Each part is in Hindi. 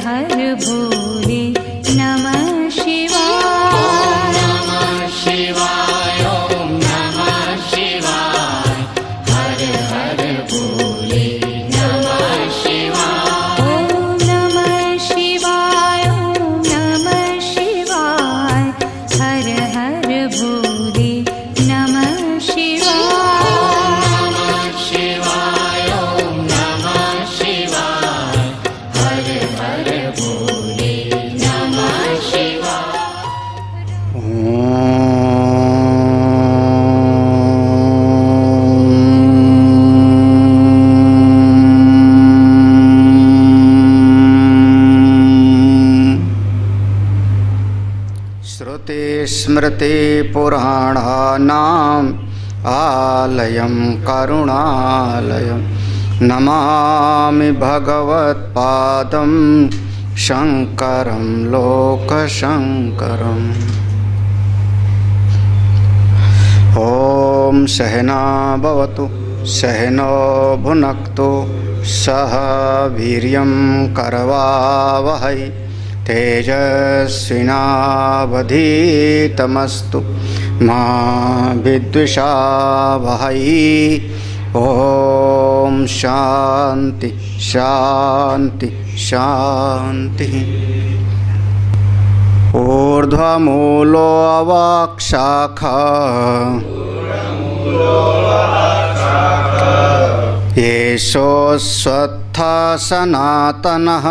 हर भोले नमः शिवाय। नमः शिवाय ओम नमः शिवाय हर हर भोले नमः शिवाय। ओम नमः शिवाय ओम नमः शिवाय हर हर भोले नमः शिवाय। नमः शिवाय ओम नमः शिवाय हर हर भोले नमः शिवाय। श्रुति स्मृति पुराणानाम् आलयं करुणालयं नमामि भगवत्पादं शङ्करं लोकशङ्करम्। ॐ सहना भवतु सहनो भुनक्तु सह वीर्यं करवावहै तेजस्विनावधीतमस्तु मा विद्विषावहै। ॐ शान्ति शान्ति शान्तिः। ऊर्ध्वमूलो अवाक्शाखा येषोऽश्वत्थः सनातनः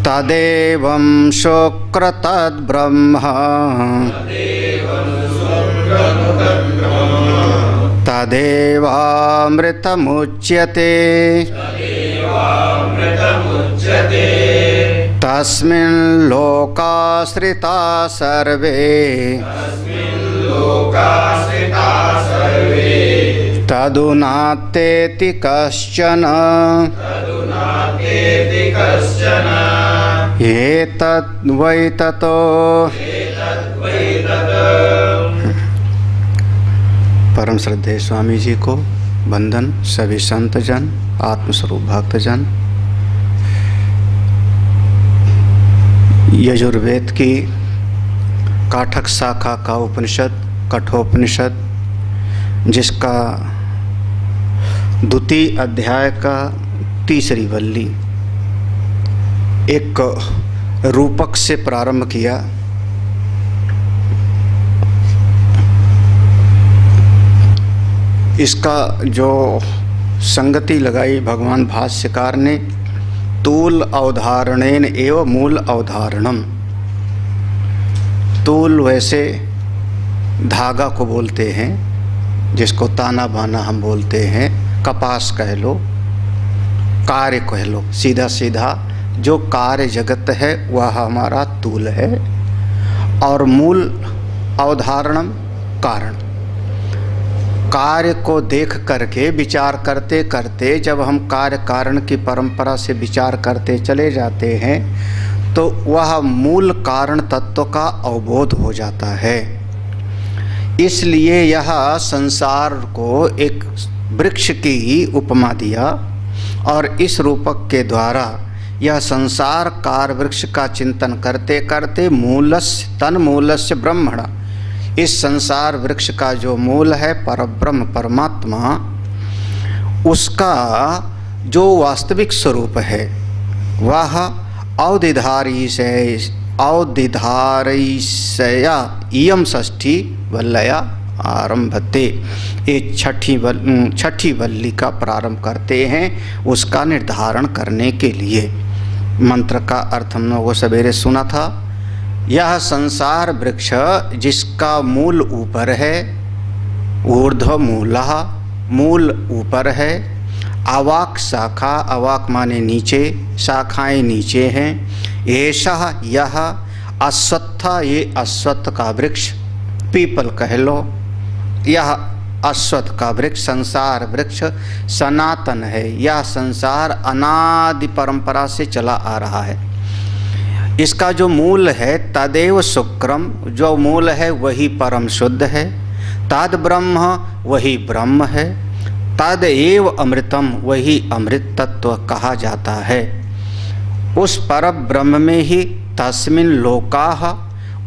तदेवं शुक्रतद्ब्रह्म तदेवामृतमुच्यते तस्मिन् लोकाश्रिता सर्वे तदुनात्तेति कश्चन एतद्वै ततो। परम श्रद्धेय स्वामी जी को वंदन। सभी संतजन आत्मस्वरूप भक्तजन, यजुर्वेद की काठक शाखा का उपनिषद कठोपनिषद, जिसका द्वितीय अध्याय का तीसरी वल्ली एक रूपक से प्रारंभ किया। इसका जो संगति लगाई भगवान भाष्यकार ने, तूल अवधारणेन एवं मूल अवधारणम। तूल वैसे धागा को बोलते हैं, जिसको ताना बाना हम बोलते हैं, कपास कह लो, कार्य कह लो, सीधा सीधा जो कार्य जगत है वह हमारा तूल है। और मूल अवधारणम कारण। कार्य को देख करके विचार करते करते जब हम कार्य कारण की परंपरा से विचार करते चले जाते हैं तो वह मूल कारण तत्व का अवबोध हो जाता है। इसलिए यह संसार को एक वृक्ष की उपमा दिया और इस रूपक के द्वारा यह संसार कार वृक्ष का चिंतन करते करते मूलस्य तन्मूलस्य ब्रह्मण, इस संसार वृक्ष का जो मूल है परब्रह्म परमात्मा, उसका जो वास्तविक स्वरूप है वह औदिधारीशया इयम षष्ठी वल्लया आरंभते। ये छठी वल्ली का प्रारंभ करते हैं उसका निर्धारण करने के लिए। मंत्र का अर्थ हम लोगों को सवेरे सुना था। यह संसार वृक्ष जिसका मूल ऊपर है, ऊर्ध्व मूलः, मूल ऊपर है, अवाक शाखा, अवाक माने नीचे, शाखाएं नीचे हैं, एषः यह अश्वत्थ, ये अश्वत्थ का वृक्ष, पीपल कह लो, यह अश्वत्थ का वृक्ष संसार वृक्ष सनातन है। यह संसार अनादि परंपरा से चला आ रहा है। इसका जो मूल है तदेव शुक्रम, जो मूल है वही परम शुद्ध है, तद ब्रह्म वही ब्रह्म है, तद एव अमृतम, वही अमृत तत्व कहा जाता है। उस पर ब्रह्म में ही तस्मिन लोकाः,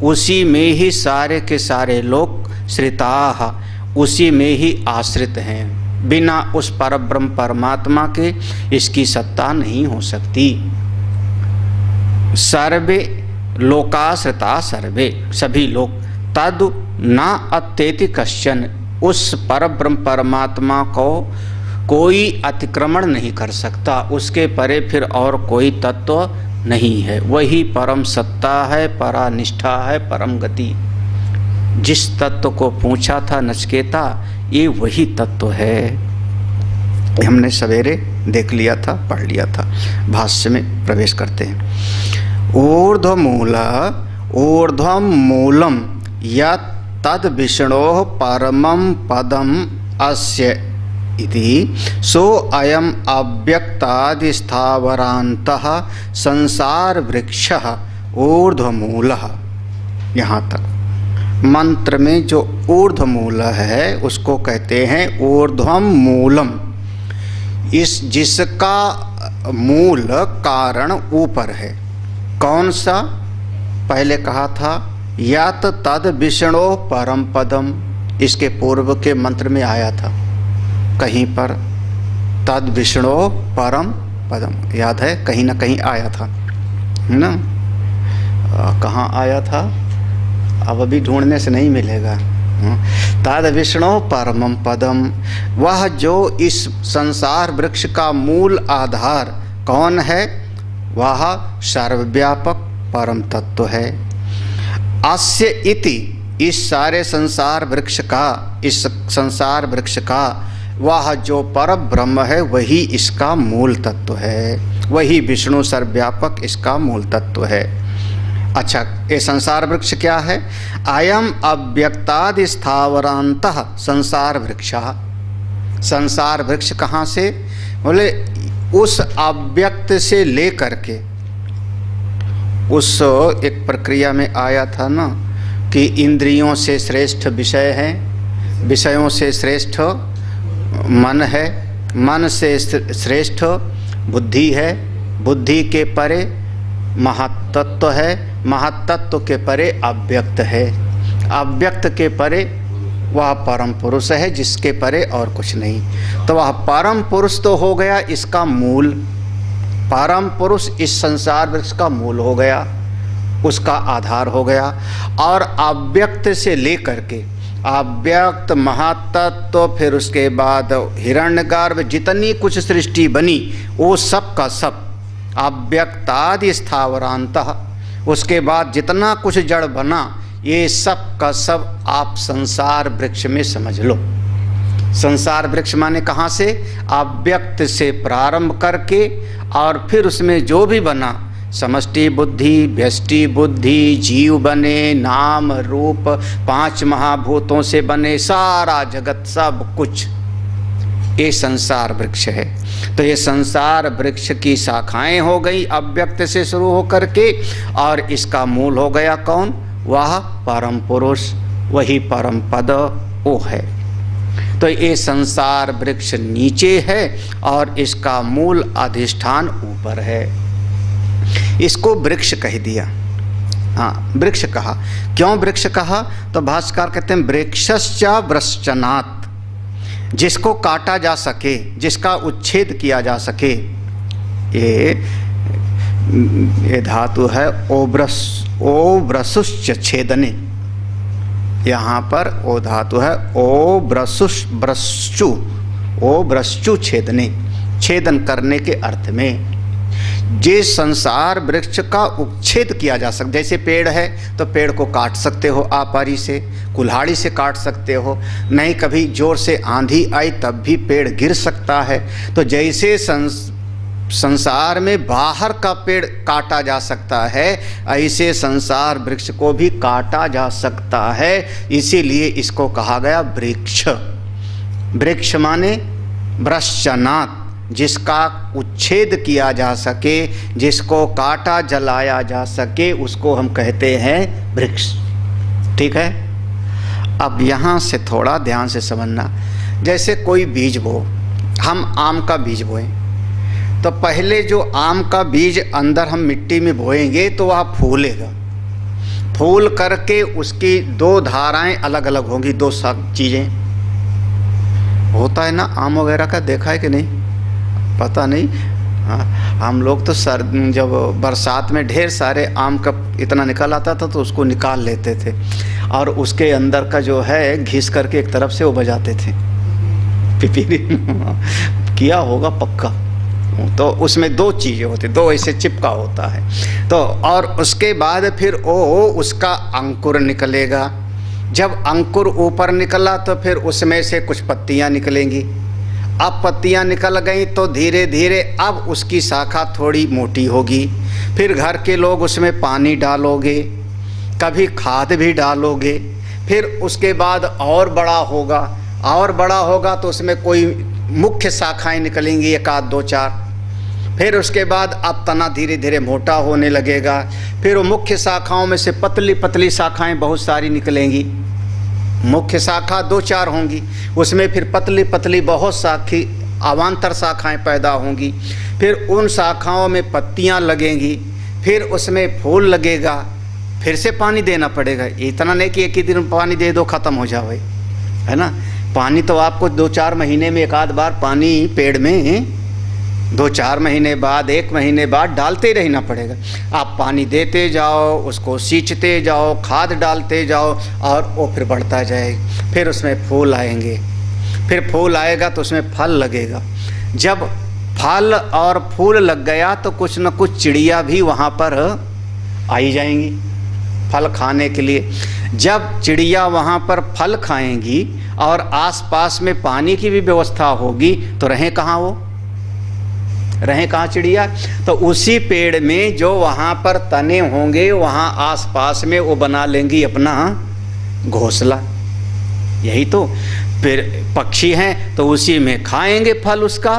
उसी में ही सारे के सारे लोक श्रिताः, उसी में ही आश्रित हैं। बिना उस पर ब्रह्म परमात्मा के इसकी सत्ता नहीं हो सकती। सर्वे लोकाश्रिता सर्वे, सभी लोग। तद न अत्येति कश्चन, उस पर ब्रह्म परमात्मा को कोई अतिक्रमण नहीं कर सकता, उसके परे फिर और कोई तत्व नहीं है। वही परम सत्ता है, परानिष्ठा है, परम गति। जिस तत्व को पूछा था नचकेता, ये वही तत्व है। हमने सवेरे देख लिया था, पढ़ लिया था। भाष्य में प्रवेश करते हैं। ऊर्ध्वम मूलम या तद विष्णोः परमं पदम अस्य इति सो अयम अव्यक्तादि स्थावरान्तः संसार वृक्षः ऊर्ध्वमूलः। यहाँ तक मंत्र में जो ऊर्ध्वमूल है उसको कहते हैं ऊर्ध्वम मूलम। इस जिसका मूल कारण ऊपर है। कौन सा? पहले कहा था यत् तद विष्णो परम पदम, इसके पूर्व के मंत्र में आया था कहीं पर तद विष्णो परम पदम, याद है? कहीं ना कहीं आया था, है ना? कहाँ आया था? अब अभी ढूंढने से नहीं मिलेगा। तद विष्णु परमम पदम, वह जो इस संसार वृक्ष का मूल आधार कौन है? वह सर्वव्यापक परम तत्व है। अस्य इति, इस सारे संसार वृक्ष का, इस संसार वृक्ष का वह जो पर ब्रह्म है वही इसका मूल तत्व है। वही विष्णु सर्वव्यापक इसका मूल तत्व है। अच्छा, ये संसार वृक्ष क्या है? अयम अव्यक्तादि स्थावरान्तः संसार वृक्षः। संसार वृक्ष कहाँ से? बोले उस अव्यक्त से लेकर के, उस एक प्रक्रिया में आया था ना कि इंद्रियों से श्रेष्ठ विषय है, विषयों से श्रेष्ठ मन है, मन से श्रेष्ठ बुद्धि है, बुद्धि के परे महत्तत्व है, महत्तत्व के परे अव्यक्त है, अव्यक्त के परे वह परम पुरुष है जिसके परे और कुछ नहीं। तो वह परम पुरुष तो हो गया इसका मूल। परम पुरुष इस संसार वृक्ष का मूल हो गया, उसका आधार हो गया। और अव्यक्त से लेकर के अव्यक्त महत्तत्व, फिर उसके बाद हिरण्यगर्भ, जितनी कुछ सृष्टि बनी वो सब का सब अव्यक्तादि स्थावरान्तः, उसके बाद जितना कुछ जड़ बना ये सब का सब आप संसार वृक्ष में समझ लो। संसार वृक्ष माने कहाँ से? अव्यक्त से प्रारंभ करके और फिर उसमें जो भी बना, समष्टि बुद्धि, व्यष्टि बुद्धि, जीव बने, नाम रूप, 5 महाभूतों से बने सारा जगत, सब कुछ ये संसार वृक्ष है। तो ये संसार वृक्ष की शाखाएं हो गई अव्यक्त से शुरू होकर के, और इसका मूल हो गया कौन? वह परम पुरुष, वही परम पद वो है। तो ये संसार वृक्ष नीचे है और इसका मूल अधिष्ठान ऊपर है। इसको वृक्ष कह दिया। हाँ, वृक्ष कहा। क्यों वृक्ष कहा? तो भाष्यकार कहते हैं वृक्षश्च वृश्चनात्, जिसको काटा जा सके, जिसका उच्छेद किया जा सके। ये धातु है ओब्रसुश्च छेदने। यहाँ पर ओ धातु है ओब्रश्चु छेदने, छेदन करने के अर्थ में। जिस संसार वृक्ष का उच्छेद किया जा सकता, जैसे पेड़ है तो पेड़ को काट सकते हो आपारी से, कुल्हाड़ी से काट सकते हो, नहीं कभी जोर से आंधी आई तब भी पेड़ गिर सकता है। तो जैसे संसार में बाहर का पेड़ काटा जा सकता है, ऐसे संसार वृक्ष को भी काटा जा सकता है। इसीलिए इसको कहा गया वृक्ष। वृक्ष माने वृश्चनात्, जिसका उच्छेद किया जा सके, जिसको काटा जलाया जा सके, उसको हम कहते हैं वृक्ष। ठीक है। अब यहाँ से थोड़ा ध्यान से समझना। जैसे कोई बीज बो, हम आम का बीज बोएं तो पहले जो आम का बीज अंदर हम मिट्टी में बोएंगे तो वह फूलेगा। फूल करके उसकी दो धाराएं अलग अलग होंगी, दो चीज़ें होता है ना आम वगैरह का, देखा है कि नहीं पता नहीं। हाँ, हम लोग तो जब बरसात में ढेर सारे आम का इतना निकल आता था तो उसको निकाल लेते थे और उसके अंदर का जो है घिस करके एक तरफ से वो बजाते थे, पिपीरी किया होगा पक्का। तो उसमें दो चीज़ें होती, दो ऐसे चिपका होता है। तो और उसके बाद फिर वो उसका अंकुर निकलेगा। जब अंकुर ऊपर निकला तो फिर उसमें से कुछ पत्तियां निकलेंगी। अब पत्तियां निकल गई तो धीरे धीरे अब उसकी शाखा थोड़ी मोटी होगी। फिर घर के लोग उसमें पानी डालोगे, कभी खाद भी डालोगे। फिर उसके बाद और बड़ा होगा, और बड़ा होगा तो उसमें कोई मुख्य शाखाएं निकलेंगी, एक आध दो चार। फिर उसके बाद अब तना धीरे धीरे मोटा होने लगेगा। फिर वो मुख्य शाखाओं में से पतली पतली शाखाएं बहुत सारी निकलेंगी। मुख्य शाखा दो चार होंगी, उसमें फिर पतली पतली बहुत साखी अवान्तर शाखाएं पैदा होंगी। फिर उन शाखाओं में पत्तियां लगेंगी, फिर उसमें फूल लगेगा। फिर से पानी देना पड़ेगा, इतना नहीं कि एक ही दिन पानी दे दो ख़त्म हो जाए, है ना। पानी तो आपको 2-4 महीने में एक आध बार पानी पेड़ में 2-4 महीने बाद, 1 महीने बाद डालते ही रहना पड़ेगा। आप पानी देते जाओ, उसको सींचते जाओ, खाद डालते जाओ और वो फिर बढ़ता जाएगा। फिर उसमें फूल आएंगे, फिर फूल आएगा तो उसमें फल लगेगा। जब फल और फूल लग गया तो कुछ न कुछ चिड़िया भी वहाँ पर आई जाएंगी फल खाने के लिए। जब चिड़िया वहाँ पर फल खाएंगी और आसपास में पानी की भी व्यवस्था होगी तो रहें कहाँ वो, रहें कहाँ चिड़िया। तो उसी पेड़ में जो वहाँ पर तने होंगे वहाँ आसपास में वो बना लेंगी अपना घोंसला। यही तो फिर पक्षी हैं तो उसी में खाएंगे फल उसका,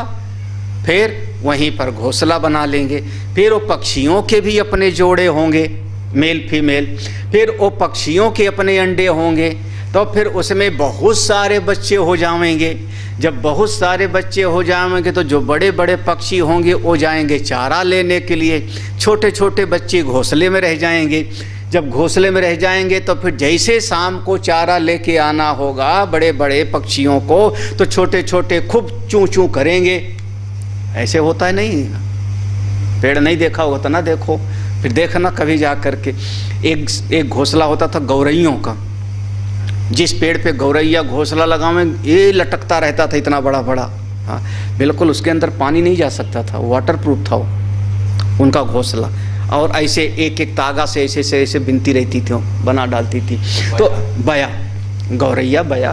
फिर वहीं पर घोंसला बना लेंगे। फिर वो पक्षियों के भी अपने जोड़े होंगे, मेल फीमेल। फिर वो पक्षियों के अपने अंडे होंगे तो फिर उसमें बहुत सारे बच्चे हो जाएंगे। जब बहुत सारे बच्चे हो जाएंगे तो जो बड़े बड़े पक्षी होंगे वो जाएंगे चारा लेने के लिए, छोटे छोटे बच्चे घोंसले में रह जाएंगे। जब घोंसले में रह जाएंगे तो फिर जैसे शाम को चारा लेके आना होगा बड़े बड़े पक्षियों को तो छोटे छोटे खूब चूं चूं करेंगे। ऐसे होता है नहीं, पेड़ नहीं देखा होगा तो ना देखो, फिर देखना कभी जा करके। एक घोंसला होता था गौरैयों का, जिस पेड़ पे गौरैया घोंसला लगावे ये लटकता रहता था इतना बड़ा बड़ा। हाँ बिल्कुल, उसके अंदर पानी नहीं जा सकता था, वाटर प्रूफ था वो उनका घोंसला। और ऐसे एक एक तागा से ऐसे बिनती रहती थी, बना डालती थी। तो बया, गौरैया बया।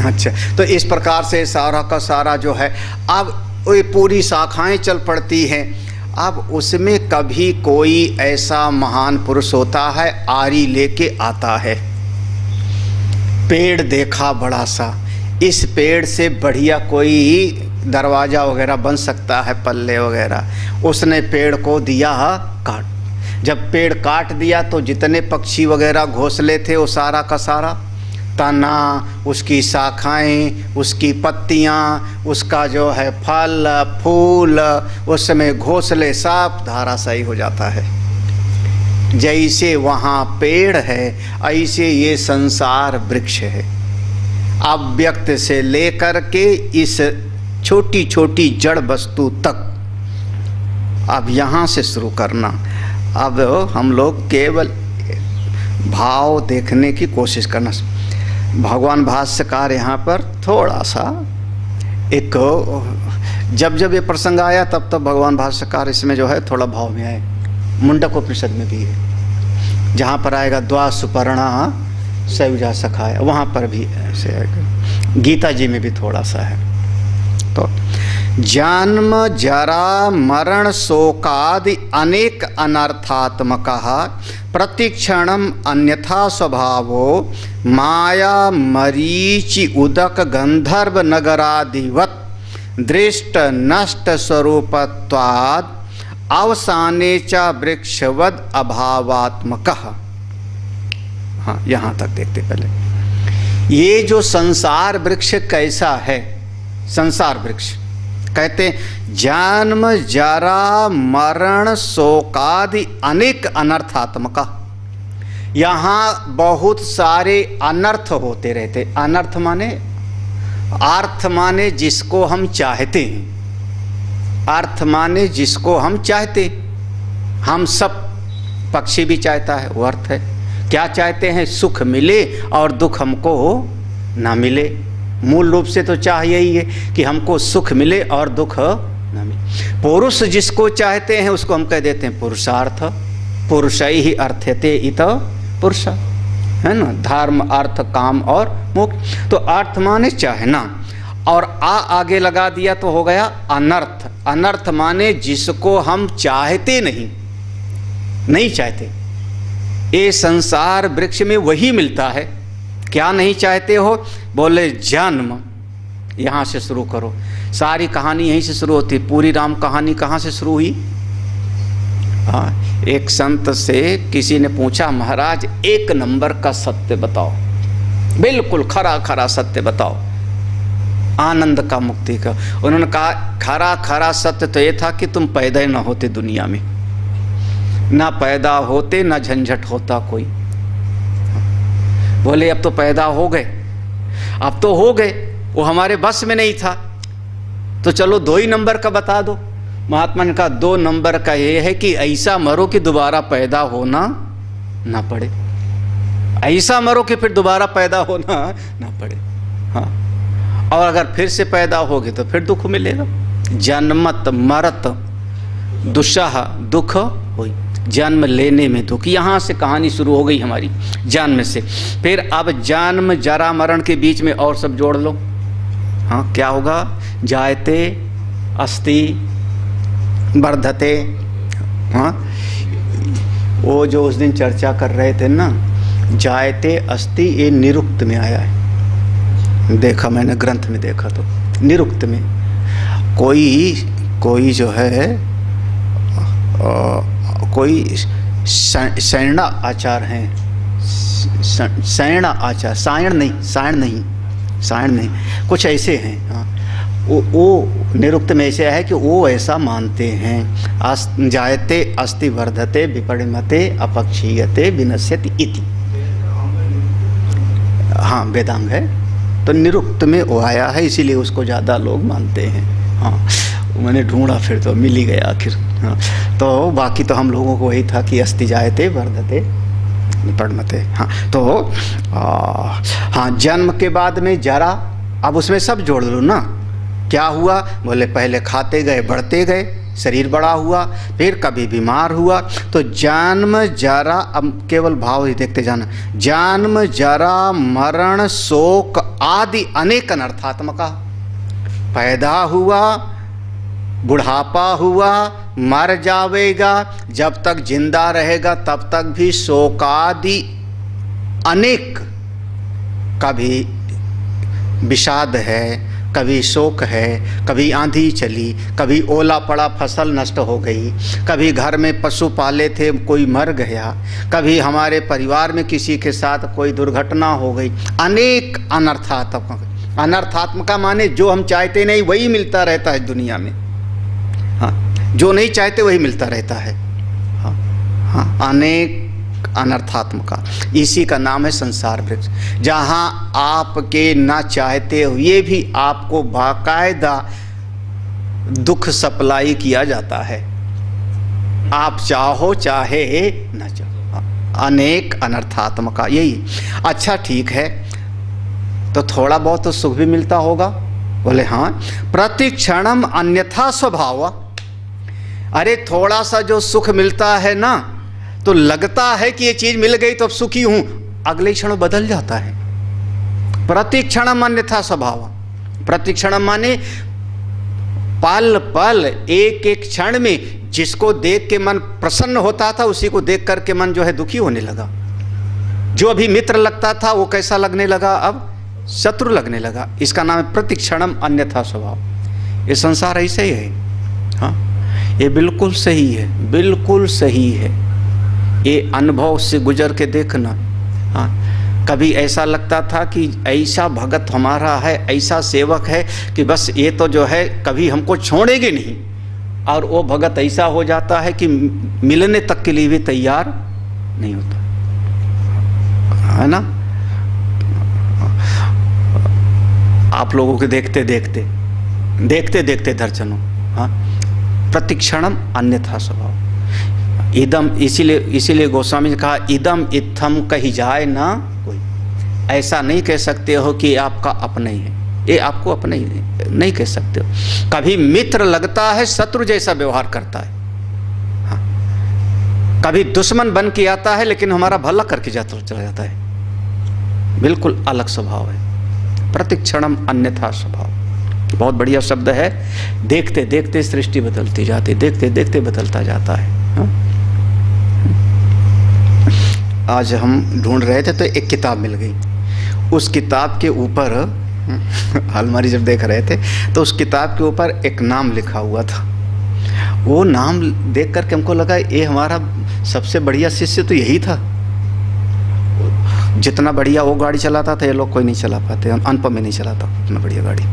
अच्छा, तो इस प्रकार से सारा का सारा जो है अब ये पूरी शाखाएं चल पड़ती हैं। अब उसमें कभी कोई ऐसा महान पुरुष होता है, आरी लेके आता है। पेड़ देखा बड़ा सा, इस पेड़ से बढ़िया कोई दरवाज़ा वगैरह बन सकता है, पल्ले वगैरह। उसने पेड़ को दिया काट। जब पेड़ काट दिया तो जितने पक्षी वगैरह घोंसले थे वो सारा का सारा, तना, उसकी शाखाएं, उसकी पत्तियां, उसका जो है फल फूल, उसमें घोंसले सब धाराशायी हो जाता है। जैसे वहाँ पेड़ है ऐसे ये संसार वृक्ष है। अव्यक्त से लेकर के इस छोटी छोटी जड़ वस्तु तक। अब यहाँ से शुरू करना। अब हम लोग केवल भाव देखने की कोशिश करना। भगवान भाष्यकार यहाँ पर थोड़ा सा एक, जब ये प्रसंग आया तब भगवान भाष्यकार इसमें जो है थोड़ा भाव में आए। मुंडक उपनिषद में भी है, जहाँ पर आएगा द्वा सुपर्णा सयुजा सखाया, वहाँ पर भी ऐसे आएगा। गीता जी में भी थोड़ा सा है। तो जन्म जरा मरण शोकादि अनेक अनर्थात्मक प्रतिक्षणम अन्यथा स्वभावो माया मरीचि उदक गंधर्व नगरादिवत दृष्ट नष्ट स्वरूपत्वाद अवसाने च वृक्षवद अभावात्मक। हाँ, यहाँ तक देखते पहले। ये जो संसार वृक्ष कैसा है, संसार वृक्ष। कहते हैं जन्म जरा मरण शोकादि अनेक अनर्थात्मका। यहाँ बहुत सारे अनर्थ होते रहते। अनर्थ माने, अर्थ माने जिसको हम चाहते हैं, अर्थ माने जिसको हम चाहते। हम सब, पक्षी भी चाहता है, वो अर्थ है। क्या चाहते हैं? सुख मिले और दुख हमको ना मिले। मूल रूप से तो चाह यही है कि हमको सुख मिले और दुख ना मिले। पुरुष जिसको चाहते हैं उसको हम कह देते हैं पुरुषार्थ। पुरुषै ही अर्थते इत पुरुष, है ना। धर्म, अर्थ, काम और मोक्ष। तो अर्थ माने चाहना, और आगे लगा दिया तो हो गया अनर्थ। अनर्थ माने जिसको हम चाहते नहीं चाहते। ये संसार वृक्ष में वही मिलता है। क्या नहीं चाहते हो? बोले जन्म। यहाँ से शुरू करो, सारी कहानी यहीं से शुरू होती। पूरी राम कहानी कहाँ से शुरू हुई? एक संत से किसी ने पूछा, महाराज एक नंबर का सत्य बताओ, बिल्कुल खरा खरा सत्य बताओ, आनंद का, मुक्ति का। उन्होंने कहा खरा खरा सत्य तो ये था कि तुम पैदा ही ना होते दुनिया में, ना पैदा होते ना झंझट होता कोई। बोले अब तो पैदा हो गए, अब तो हो गए, वो हमारे बस में नहीं था, तो चलो 2 ही नंबर का बता दो। महात्मा ने कहा 2 नंबर का ये है कि ऐसा मरो कि दोबारा पैदा होना ना पड़े। ऐसा मरो कि फिर दोबारा पैदा होना ना पड़े। हाँ, और अगर फिर से पैदा होगे तो फिर दुख मिलेगा। जन्मत मरत दुस्साह, दुख हुई, जन्म लेने में दुख। यहाँ से कहानी शुरू हो गई हमारी, जन्म से। फिर अब जन्म जरा मरण के बीच में और सब जोड़ लो। हाँ, क्या होगा? जायते अस्ति वर्धते। हाँ, वो जो उस दिन चर्चा कर रहे थे ना, जायते अस्ति, ये निरुक्त में आया है। देखा मैंने, ग्रंथ में देखा तो निरुक्त में कोई जो है कोई सैणा आचार हैं, सैणा आचार, सायण नहीं, कुछ ऐसे हैं। हाँ, वो निरुक्त में ऐसे है कि वो ऐसा मानते हैं। जायते अस्ति वर्धते विपरिणमते अपक्षीयते विनश्यति इति। हाँ, वेदांग है, तो निरुक्त में वो आया है, इसीलिए उसको ज़्यादा लोग मानते हैं। हाँ, मैंने ढूंढा फिर तो मिल ही गया आखिर। हाँ, तो बाकी तो हम लोगों को वही था कि अस्ति जायते वर्धते विपरिणमते। हाँ, तो हाँ, जन्म के बाद में जरा, अब उसमें सब जोड़ लो ना। क्या हुआ? बोले पहले खाते गए, बढ़ते गए, शरीर बड़ा हुआ, फिर कभी बीमार हुआ। तो जन्म जरा, अब केवल भाव ही देखते जाना। जन्म जरा मरण शोक आदि अनेक अनर्थात्मका। पैदा हुआ, बुढ़ापा हुआ, मर जावेगा, जब तक जिंदा रहेगा तब तक भी शोकादि अनेक। कभी विषाद है, कभी शोक है, कभी आंधी चली, कभी ओला पड़ा, फसल नष्ट हो गई, कभी घर में पशु पाले थे कोई मर गया, कभी हमारे परिवार में किसी के साथ कोई दुर्घटना हो गई। अनेक अनर्थात्मक। अनर्थात्मका माने जो हम चाहते नहीं वही मिलता रहता है दुनिया में। हाँ, जो नहीं चाहते वही मिलता रहता है। हाँ हाँ, अनेक अनर्थात्मका, इसी का नाम है संसार वृक्ष। जहाँ आपके ना चाहते हुए भी आपको बाकायदा दुख सप्लाई किया जाता है, आप चाहो चाहे ना चाहो। अनेक अनर्थात्मका, यही। अच्छा ठीक है, तो थोड़ा बहुत तो सुख भी मिलता होगा। बोले हाँ, प्रतिक्षणम अन्यथा स्वभाव। अरे थोड़ा सा जो सुख मिलता है ना, तो लगता है कि ये चीज मिल गई तो अब सुखी हूं, अगले क्षण बदल जाता है। प्रतिक्षणम अन्यथा स्वभाव। प्रतिक्षणम माने पल पल, एक एक क्षण में जिसको देख के मन प्रसन्न होता था उसी को देख करके मन जो है दुखी होने लगा। जो अभी मित्र लगता था वो कैसा लगने लगा, अब शत्रु लगने लगा। इसका नाम है प्रतिक्षणम अन्यथा स्वभाव। ये संसार ऐसे ही है। हाँ, ये बिल्कुल सही है, बिल्कुल सही है। ये अनुभव से गुजर के देखना। हाँ, कभी ऐसा लगता था कि ऐसा भगत हमारा है, ऐसा सेवक है कि बस ये तो जो है कभी हमको छोड़ेंगे नहीं, और वो भगत ऐसा हो जाता है कि मिलने तक के लिए भी तैयार नहीं होता, है ना। आप लोगों के देखते देखते दर्शनों, हाँ, प्रतिक्षणम अन्यथा स्वभाव इदम, इसीलिए गोस्वामी ने कहा इदम इत्थम कही जाए ना कोई। ऐसा नहीं कह सकते हो कि आपका अपना ही है, ये आपको अपना ही नहीं कह सकते हो। कभी मित्र लगता है, शत्रु जैसा व्यवहार करता है, हाँ। कभी दुश्मन बन के आता है लेकिन हमारा भला करके चला जाता है, बिल्कुल अलग स्वभाव है। प्रतिक्षणम अन्यथा स्वभाव बहुत बढ़िया शब्द है। देखते देखते सृष्टि बदलती जाती, देखते देखते बदलता जाता है, हाँ? आज हम ढूंढ रहे थे तो एक किताब मिल गई। उस किताब के ऊपर अलमारी जब देख रहे थे तो उस किताब के ऊपर एक नाम लिखा हुआ था। वो नाम देख करके हमको लगा ये हमारा सबसे बढ़िया शिष्य तो यही था। जितना बढ़िया वो गाड़ी चलाता था ये लोग कोई नहीं चला पाते, अनपढ़ में नहीं चलाता उतना बढ़िया गाड़ी।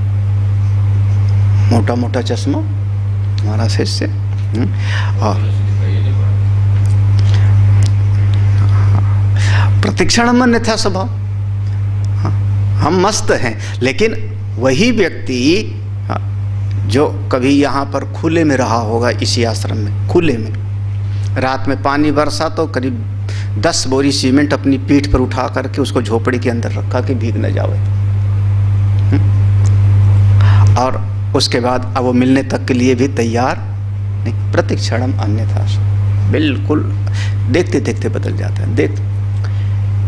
मोटा मोटा चश्मा हमारा शिष्य, और प्रतिक्षण में अन्यथा स्वभाव। हम मस्त हैं, लेकिन वही व्यक्ति जो कभी यहाँ पर खुले में रहा होगा, इसी आश्रम में खुले में, रात में पानी बरसा तो करीब 10 बोरी सीमेंट अपनी पीठ पर उठा करके उसको झोपड़ी के अंदर रखा कि भीग न जावे, और उसके बाद अब वो मिलने तक के लिए भी तैयार नहीं। प्रतिक्षणम अन्यथा, बिल्कुल देखते देखते बदल जाता है।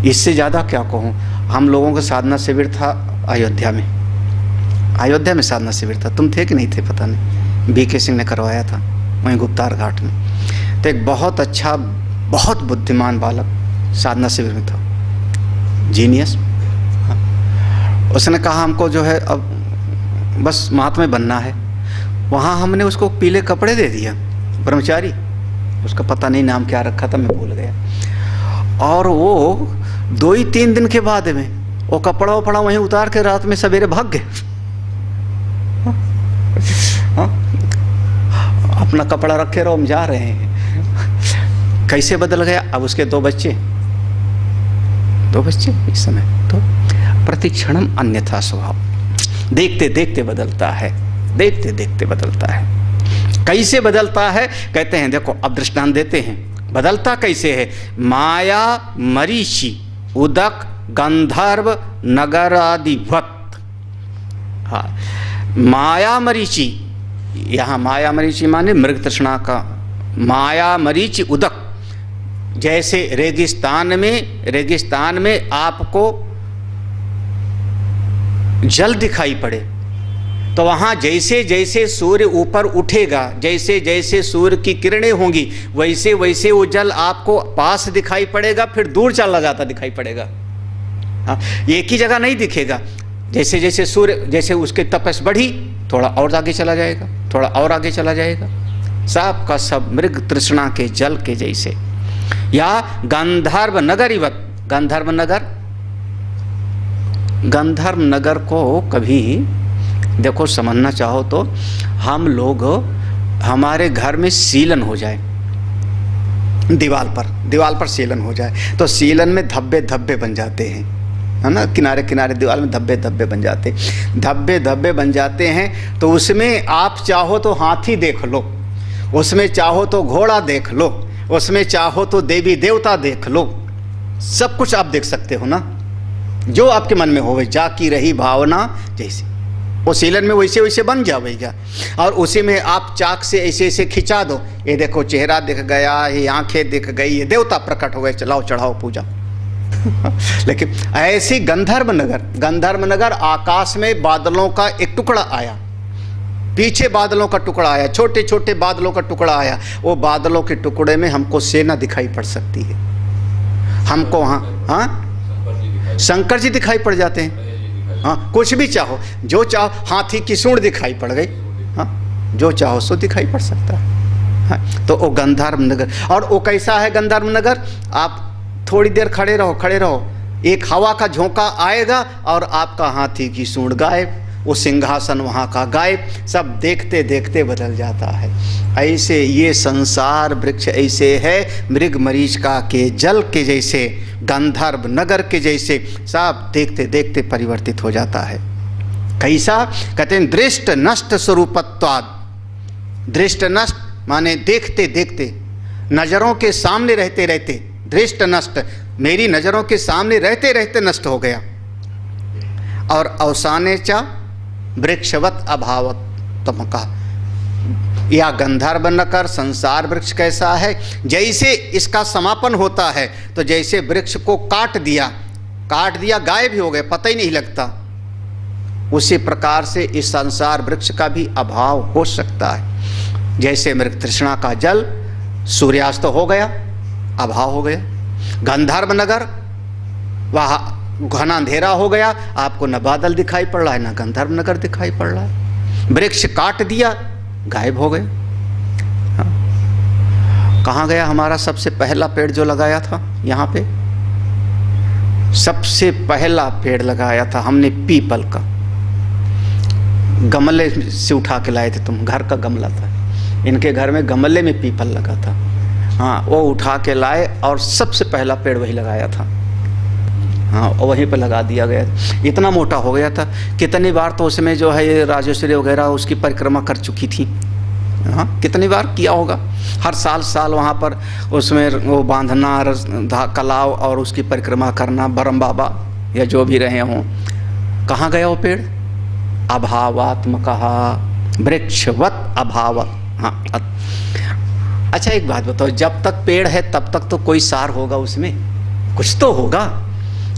इससे ज़्यादा क्या कहूँ। हम लोगों का साधना शिविर था अयोध्या में साधना शिविर था। तुम थे कि नहीं थे पता नहीं, BK सिंह ने करवाया था वहीं गुप्तार घाट में। तो एक बहुत अच्छा, बहुत बुद्धिमान बालक साधना शिविर में था, जीनियस। उसने कहा हमको जो है अब बस महात्मा बनना है। वहाँ हमने उसको पीले कपड़े दे दिया, ब्रह्मचारी, उसका पता नहीं नाम क्या रखा था, मैं भूल गया। और वो 2 ही 3 दिन के बाद में वो कपड़ा वपड़ा वहीं उतार के रात में सवेरे भाग गए। अपना कपड़ा रखे रहो, हम जा रहे हैं। कैसे बदल गया। अब उसके 2 बच्चे इस समय। तो प्रतिक्षणम अन्यथा स्वभाव, देखते देखते बदलता है, देखते देखते बदलता है। कैसे बदलता है कहते हैं, देखो अब दृष्टांत देते हैं। बदलता कैसे है। माया मरीचि उदक गंधर्व नगर आदिवत। हाँ, माया मरीचि, यहाँ माया मरीचि माने मृग तृष्णा का। माया मरीचि उदक, जैसे रेगिस्तान में आपको जल दिखाई पड़े, तो वहाँ जैसे जैसे सूर्य ऊपर उठेगा, जैसे जैसे सूर्य की किरणें होंगी, वैसे वैसे वो जल आपको पास दिखाई पड़ेगा, फिर दूर चला जाता दिखाई पड़ेगा। हाँ, एक ही जगह नहीं दिखेगा। जैसे जैसे सूर्य, जैसे उसकी तपस बढ़ी, थोड़ा और आगे चला जाएगा, थोड़ा और आगे चला जाएगा। सब का सब मृग तृष्णा के जल के जैसे। या गंधर्व नगरिवत, गंधर्व नगर को कभी देखो समझना चाहो तो, हम लोग हमारे घर में सीलन हो जाए, दीवार पर सीलन हो जाए, तो सीलन में धब्बे धब्बे बन जाते हैं, है ना। किनारे किनारे दीवार में धब्बे धब्बे बन जाते हैं। तो उसमें आप चाहो तो हाथी देख लो, उसमें चाहो तो घोड़ा देख लो, उसमें चाहो तो देवी देवता देख लो, सब कुछ आप देख सकते हो ना, जो आपके मन में हो। जाकी रही भावना जैसे, वो सीलन में वैसे वैसे बन जाएगा। और उसी में आप चाक से ऐसे ऐसे खिंचा दो, ये देखो चेहरा दिख गया, ये आंखें दिख गई, ये देवता प्रकट हो गए, चलाओ चढ़ाओ पूजा। लेकिन ऐसी गंधर्व नगर आकाश में बादलों का एक टुकड़ा आया, पीछे बादलों का टुकड़ा आया, छोटे छोटे बादलों का टुकड़ा आया। वो बादलों के टुकड़े में हमको सेना दिखाई पड़ सकती है, हमको शंकर जी दिखाई पड़ जाते हैं। हाँ, कुछ भी चाहो, जो चाहो, हाथी की सूंड दिखाई पड़ गई, हाँ, जो चाहो सो दिखाई पड़ सकता है। हाँ, तो वो गंधर्व नगर। और वो कैसा है गंधर्व नगर। आप थोड़ी देर खड़े रहो, एक हवा का झोंका आएगा और आपका हाथी की सूंड गायब, वो सिंहासन वहाँ का गायब, सब देखते देखते बदल जाता है। ऐसे ये संसार वृक्ष ऐसे है, मृग मरीचिका के जल के जैसे, गंधर्व नगर के जैसे, सब देखते देखते परिवर्तित हो जाता है। कैसा? कहते हैं दृष्ट नष्ट स्वरूपत्वाद। दृष्ट नष्ट माने देखते देखते, नज़रों के सामने रहते रहते, दृष्ट नष्ट, मेरी नज़रों के सामने रहते रहते नष्ट हो गया। और अवसाने चा वृक्षवत अभावत्मका, या गंधर्व नगर संसार वृक्ष कैसा है, जैसे इसका समापन होता है तो जैसे वृक्ष को काट दिया गायब ही हो गया, पता ही नहीं लगता, उसी प्रकार से इस संसार वृक्ष का भी अभाव हो सकता है। जैसे मृग तृष्णा का जल सूर्यास्त हो गया, अभाव हो गया। गंधर्व नगर वहाँ घना अंधेरा हो गया, आपको न बादल दिखाई पड़ रहा है न गंधर्व नगर दिखाई पड़ रहा है। वृक्ष काट दिया, गायब हो गए। हाँ। कहाँ गया हमारा सबसे पहला पेड़ जो लगाया था? यहाँ पे सबसे पहला पेड़ लगाया था हमने पीपल का, गमले से उठा के लाए थे, तुम घर का गमला था, इनके घर में गमले में पीपल लगा था। हाँ, वो उठा के लाए और सबसे पहला पेड़ वही लगाया था। हाँ, वहीं पर लगा दिया गया। इतना मोटा हो गया था, कितनी बार तो उसमें जो है ये राजेश्वरी वगैरह उसकी परिक्रमा कर चुकी थी। हाँ, कितनी बार किया होगा, हर साल वहाँ पर उसमें वो बांधना कलाव और उसकी परिक्रमा करना, बरम बाबा या जो भी रहे हों। कहाँ गया वो पेड़? अभावात्मक वृक्षवत अभावत। हाँ, अच्छा एक बात बताओ, जब तक पेड़ है तब तक तो कोई सार होगा, उसमें कुछ तो होगा।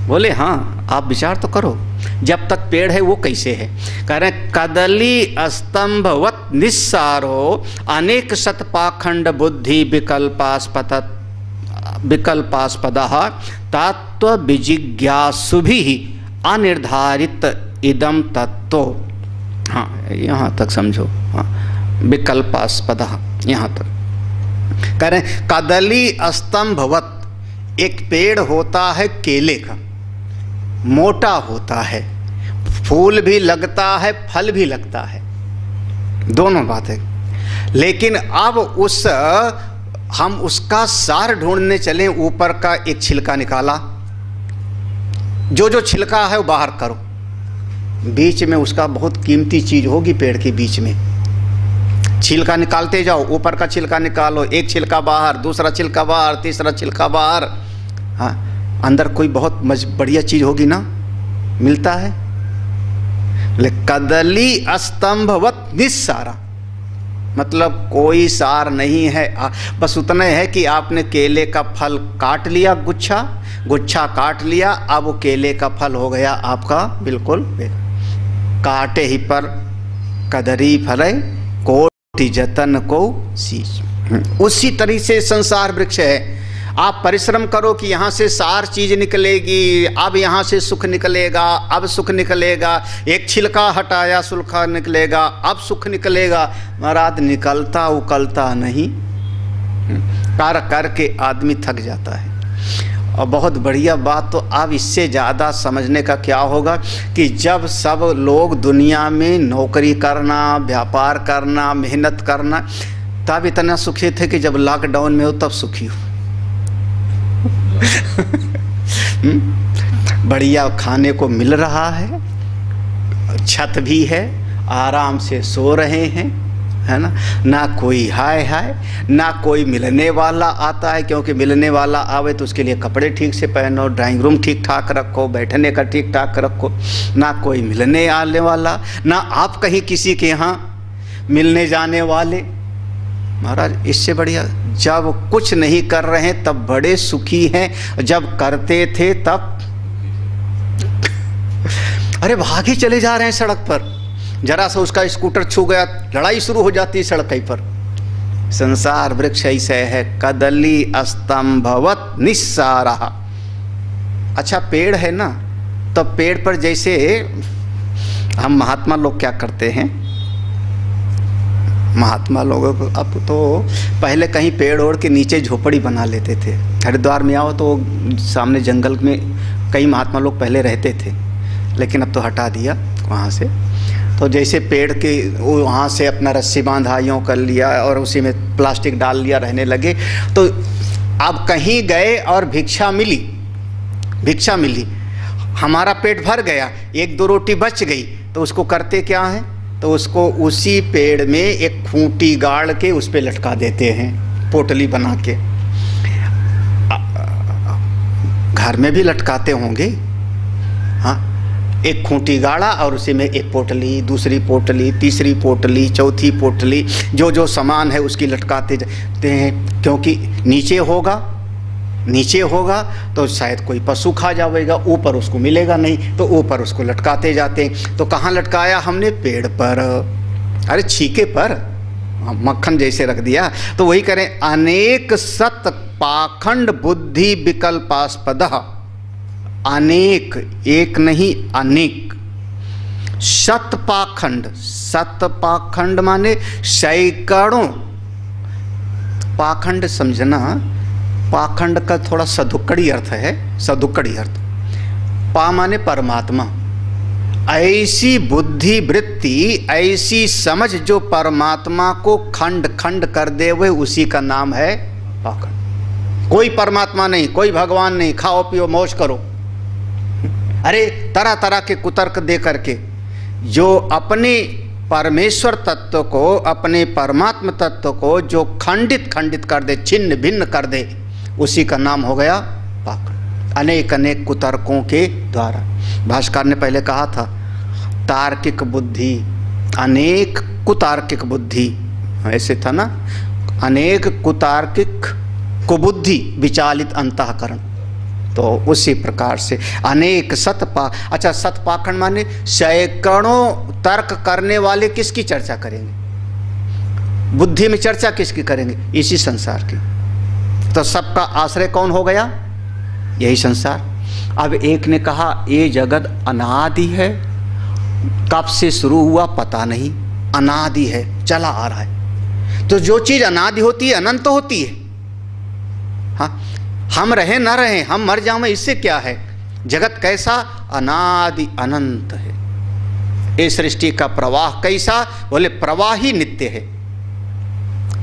बोले हाँ, आप विचार तो करो, जब तक पेड़ है वो कैसे है? कह रहे कदली स्तंभवत निस्सारो अनेक शतपाखंड बुद्धि विकल्पास्पद तत्व विजिज्ञासुभि अनिर्धारित इदम तत्व। हाँ, यहाँ तक समझो। हाँ, विकल्पास्पद, यहाँ तक कह रहे कदली स्तंभवत, एक पेड़ होता है केले का, मोटा होता है, फूल भी लगता है फल भी लगता है, दोनों बातें। लेकिन अब हम उसका सार ढूंढने चले, ऊपर का एक छिलका निकाला, जो छिलका है वो बाहर करो, बीच में उसका बहुत कीमती चीज होगी, पेड़ के बीच में छिलका निकालते जाओ, ऊपर का छिलका निकालो, एक छिलका बाहर, दूसरा छिलका बाहर, तीसरा छिलका बाहर। हाँ, अंदर कोई बहुत बढ़िया चीज होगी ना, मिलता है। कदली स्तंभवत निस्सारा, मतलब कोई सार नहीं है, बस उतना है कि आपने केले का फल काट लिया, गुच्छा काट लिया, अब वो केले का फल हो गया आपका बिल्कुल काटे ही पर कदरी फले कोटि जतन को सींच। उसी तरीके से संसार वृक्ष है। आप परिश्रम करो कि यहाँ से सार चीज निकलेगी, अब यहाँ से सुख निकलेगा, अब सुख निकलेगा, एक छिलका हटाया सुख निकलेगा, अब सुख निकलेगा। महाराज निकलता उकलता नहीं, कर करके आदमी थक जाता है। और बहुत बढ़िया बात तो अब इससे ज़्यादा समझने का क्या होगा कि जब सब लोग दुनिया में नौकरी करना, व्यापार करना, मेहनत करना, तब इतना सुखी थे कि जब लॉकडाउन में हो तब सुखी हो। बढ़िया खाने को मिल रहा है, छत भी है, आराम से सो रहे हैं, है ना कोई हाय ना कोई मिलने वाला आता है, क्योंकि मिलने वाला आवे तो उसके लिए कपड़े ठीक से पहनो, ड्राइंग रूम ठीक ठाक रखो, बैठने का ठीक ठाक रखो। ना कोई मिलने आने वाला, ना आप कहीं किसी के यहाँ मिलने जाने वाले। महाराज इससे बढ़िया जब कुछ नहीं कर रहे हैं तब बड़े सुखी हैं, जब करते थे तब अरे भागे चले जा रहे हैं सड़क पर, जरा सा उसका स्कूटर छू गया लड़ाई शुरू हो जाती है सड़क पर। संसार वृक्ष ऐसे है, कदली स्तंभवत निस्सारा। अच्छा पेड़ है ना, तो पेड़ पर जैसे हम महात्मा लोग क्या करते हैं, महात्मा लोगों को अब तो पहले कहीं पेड़ ओढ़ के नीचे झोपड़ी बना लेते थे। हरिद्वार में आओ तो सामने जंगल में कई महात्मा लोग पहले रहते थे, लेकिन अब तो हटा दिया वहाँ से। तो जैसे पेड़ के वहाँ से अपना रस्सी बांधा यूँ कर लिया और उसी में प्लास्टिक डाल लिया, रहने लगे। तो अब कहीं गए और भिक्षा मिली, हमारा पेट भर गया, 1-2 रोटी बच गई, तो उसको करते क्या हैं, तो उसको उसी पेड़ में एक खूंटी गाड़ के उस पे लटका देते हैं, पोटली बना के। घर में भी लटकाते होंगे, हाँ, एक खूंटी गाड़ा और उसी में एक पोटली, दूसरी पोटली, तीसरी पोटली, चौथी पोटली, जो सामान है उसकी लटकाते जाते हैं, क्योंकि नीचे होगा तो शायद कोई पशु खा जाएगा, ऊपर उसको मिलेगा नहीं, तो ऊपर उसको लटकाते जाते हैं। तो कहाँ लटकाया हमने? पेड़ पर, अरे छीके पर मक्खन जैसे रख दिया। तो वही करें, अनेक सत पाखंड बुद्धि विकल्पास्पद, अनेक, एक नहीं अनेक, सत पाखंड माने सैकड़ों, पाखंड समझना, पाखंड का थोड़ा सदुक्कड़ी अर्थ है, सदुक्कड़ी अर्थ। पा माने परमात्मा, ऐसी बुद्धि वृत्ति, ऐसी समझ जो परमात्मा को खंड खंड कर दे हुए, उसी का नाम है पाखंड। कोई परमात्मा नहीं, कोई भगवान नहीं, खाओ पियो मौज करो। अरे तरह तरह के कुतर्क दे करके जो अपने परमेश्वर तत्व को, अपने परमात्म तत्व को जो खंडित कर दे, छिन्न भिन्न कर दे, उसी का नाम हो गया पाखंड। अनेक कुतर्कों के द्वारा, भाष्कर ने पहले कहा था तार्किक बुद्धि, अनेक कुतार्किक बुद्धि, ऐसे था ना, अनेक कुतार्किक कुबुद्धि विचालित अंतःकरण। तो उसी प्रकार से अनेक अच्छा, सतपाखंड माने सैकड़ों तर्क करने वाले किसकी चर्चा करेंगे? बुद्धि में चर्चा किसकी करेंगे? इसी संसार की। तो सबका आश्रय कौन हो गया? यही संसार। अब एक ने कहा ये जगत अनादि है, कब से शुरू हुआ पता नहीं, अनादि है, चला आ रहा है। तो जो चीज अनादि होती है अनंत होती है। हाँ, हम रहे न रहे, हम मर जाएं, इससे क्या है? जगत कैसा? अनादि अनंत है। ये सृष्टि का प्रवाह कैसा? बोले प्रवाह ही नित्य है।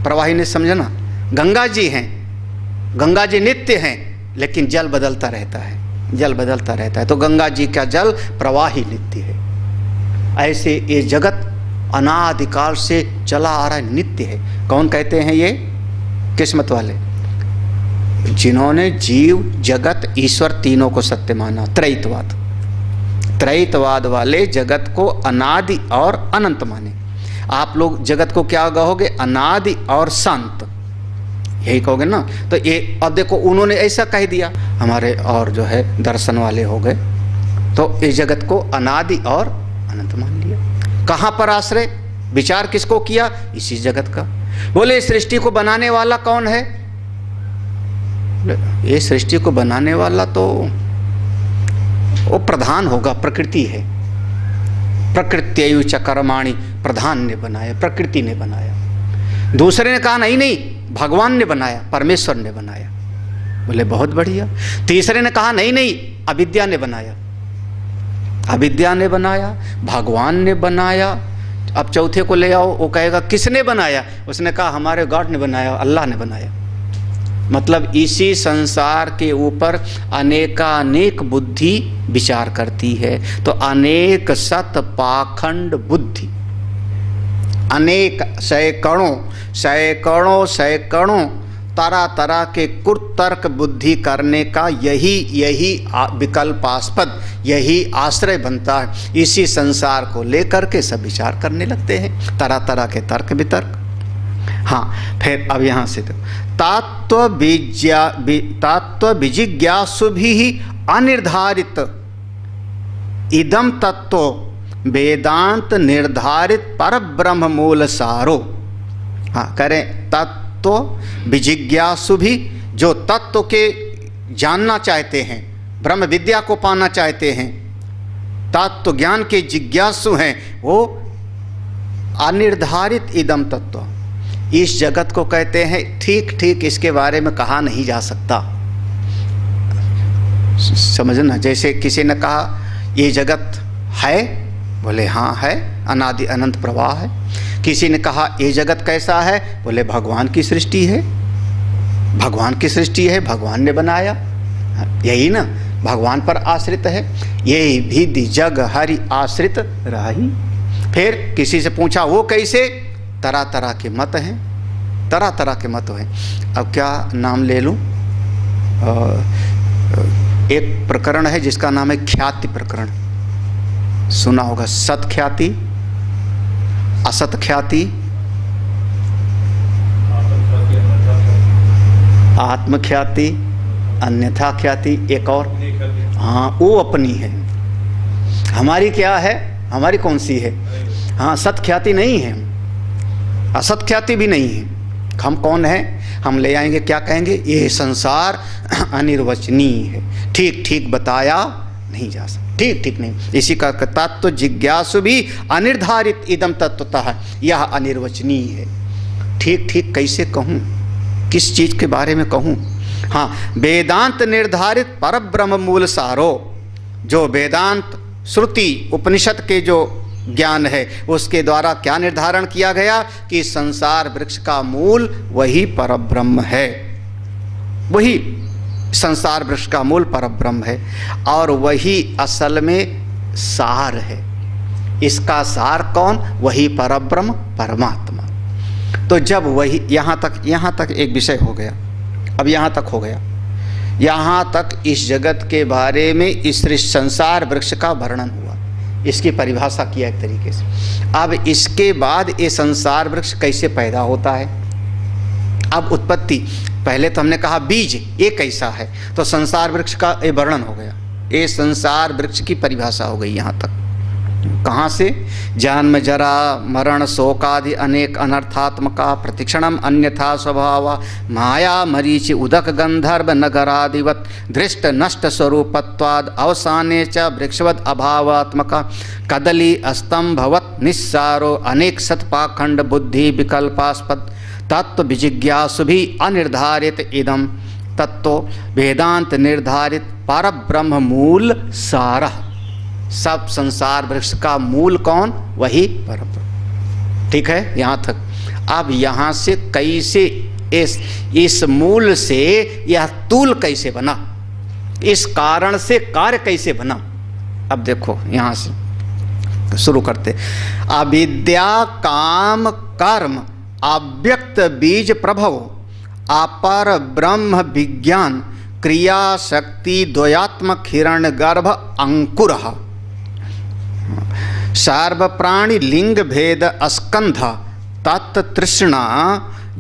प्रवाही ने समझा ना, गंगा जी हैं, गंगा जी नित्य हैं, लेकिन जल बदलता रहता है, जल बदलता रहता है। तो गंगा जी का जल प्रवाह ही नित्य है। ऐसे ये जगत अनादिकाल से चला आ रहा है, नित्य है। कौन कहते हैं? ये किस्मत वाले, जिन्होंने जीव जगत ईश्वर तीनों को सत्य माना, त्रैतवाद। त्रैतवाद वाले जगत को अनादि और अनंत माने। आप लोग जगत को क्या कहोगे? अनादि और शांत, यही कहोगे ना। तो ये अब देखो, उन्होंने ऐसा कह दिया, हमारे और जो है दर्शन वाले हो गए, तो इस जगत को अनादि और अनंत मान लिया। कहाँ पर आश्रय? विचार किसको किया? इसी जगत का। बोले सृष्टि को बनाने वाला कौन है? ये सृष्टि को बनाने वाला तो वो प्रधान होगा, प्रकृति है। प्रकृत्ययु च कर्माणि, प्रधान ने बनाया, प्रकृति ने बनाया। दूसरे ने कहा नहीं नहीं, भगवान ने बनाया, परमेश्वर ने बनाया। बोले बहुत बढ़िया। तीसरे ने कहा नहीं नहीं, अविद्या ने बनाया, अविद्या ने बनाया, भगवान ने बनाया। अब चौथे को ले आओ, वो कहेगा किसने बनाया? उसने कहा हमारे गॉड ने बनाया, अल्लाह ने बनाया। मतलब इसी संसार के ऊपर अनेकानेक बुद्धि विचार करती है। तो अनेक सत पाखंड बुद्धि, अनेक सैकड़ों सैकड़ों सैकड़ों तरह तरह के कुतर्क बुद्धि करने का यही विकल्पास्पद, यही आश्रय बनता है। इसी संसार को लेकर के सब विचार करने लगते हैं, तरह तरह के तर्क वितर्क। हाँ, फिर अब यहाँ से तात्व विजिज्ञासु भी अनिर्धारित इदम तत्व वेदांत निर्धारित पर ब्रह्म मूल सारो। हाँ, करें तत्व विजिज्ञासु भी, जो तत्व के जानना चाहते हैं, ब्रह्म विद्या को पाना चाहते हैं, तत्व ज्ञान के जिज्ञासु हैं, वो अनिर्धारित इदम तत्व, इस जगत को कहते हैं ठीक ठीक इसके बारे में कहा नहीं जा सकता। समझना, जैसे किसी ने कहा ये जगत है, बोले हाँ है, अनादि अनंत प्रवाह है। किसी ने कहा ये जगत कैसा है, बोले भगवान की सृष्टि है, भगवान की सृष्टि है, भगवान ने बनाया, यही ना, भगवान पर आश्रित है। यही भी जग हरि आश्रित रही। फिर किसी से पूछा वो कैसे, तरह तरह के मत हैं, तरह तरह के मत हैं। अब क्या नाम ले लूँ, एक प्रकरण है जिसका नाम है ख्याति प्रकरण, सुना होगा। सत ख्याति, असत ख्याति, आत्म ख्याति, अन्यथा ख्याति, एक और, हाँ वो अपनी है, हमारी क्या है, हमारी कौन सी है, हाँ सत ख्याति नहीं है, असत ख्याति भी नहीं है। हम कौन है, हम ले आएंगे क्या कहेंगे, ये संसार अनिर्वचनीय है, ठीक ठीक बताया नहीं जा सकता, ठीक ठीक नहीं। इसी का तत्व जिज्ञासु भी अनिर्धारित इदम तत्वतः, यह अनिर्वचनीय है। ठीक ठीक कैसे कहूँ, किस चीज़ के बारे में कहूँ। हाँ, वेदांत निर्धारित परब्रह्म मूल सारो, जो वेदांत श्रुति उपनिषद के जो ज्ञान है उसके द्वारा क्या निर्धारण किया गया कि संसार वृक्ष का मूल वही परब्रह्म है, वही संसार वृक्ष का मूल परब्रह्म है और वही असल में सार है। इसका सार कौन, वही परब्रह्म परमात्मा। तो जब वही यहाँ तक एक विषय हो गया, अब यहाँ तक हो गया, यहाँ तक इस जगत के बारे में इस संसार वृक्ष का वर्णन हुआ, इसकी परिभाषा किया एक तरीके से। अब इसके बाद ये संसार वृक्ष कैसे पैदा होता है, अब उत्पत्ति, पहले तो हमने कहा बीज ये कैसा है, तो संसार वृक्ष का ये वर्णन हो गया, ये संसार वृक्ष की परिभाषा हो गई। यहाँ तक कहाँ से, जन्म जरा मरण शोकादि अनेक अनर्थात्मका प्रतिक्षणम अन्यथा स्वभाव माया मरीचि उदक गंधर्व नगरादिवत दृष्ट नष्ट स्वरूपत्वाद अवसाने च वृक्षवद अभावात्मका कदली स्तंभवत निस्सारो अनेक सत्पाखंड बुद्धि विकल्पास्पद तत्व विजिज्ञासु भी अनिर्धारित इदम तत्व वेदांत निर्धारित परब्रह्म मूल सारः। सब संसार वृक्ष का मूल कौन, वही परब्रह्म। ठीक है यहाँ तक। अब यहाँ से कैसे इस मूल से यह तूल कैसे बना, इस कारण से कार्य कैसे बना। अब देखो यहाँ से शुरू करते। अविद्या काम कर्म अव्यक्त बीज प्रभव अपर ब्रह्म विज्ञान क्रिया शक्ति द्वयात्मक हिरण्य गर्भ अंकुर सर्व प्राणी लिंग भेद स्कंध तत् तृष्णा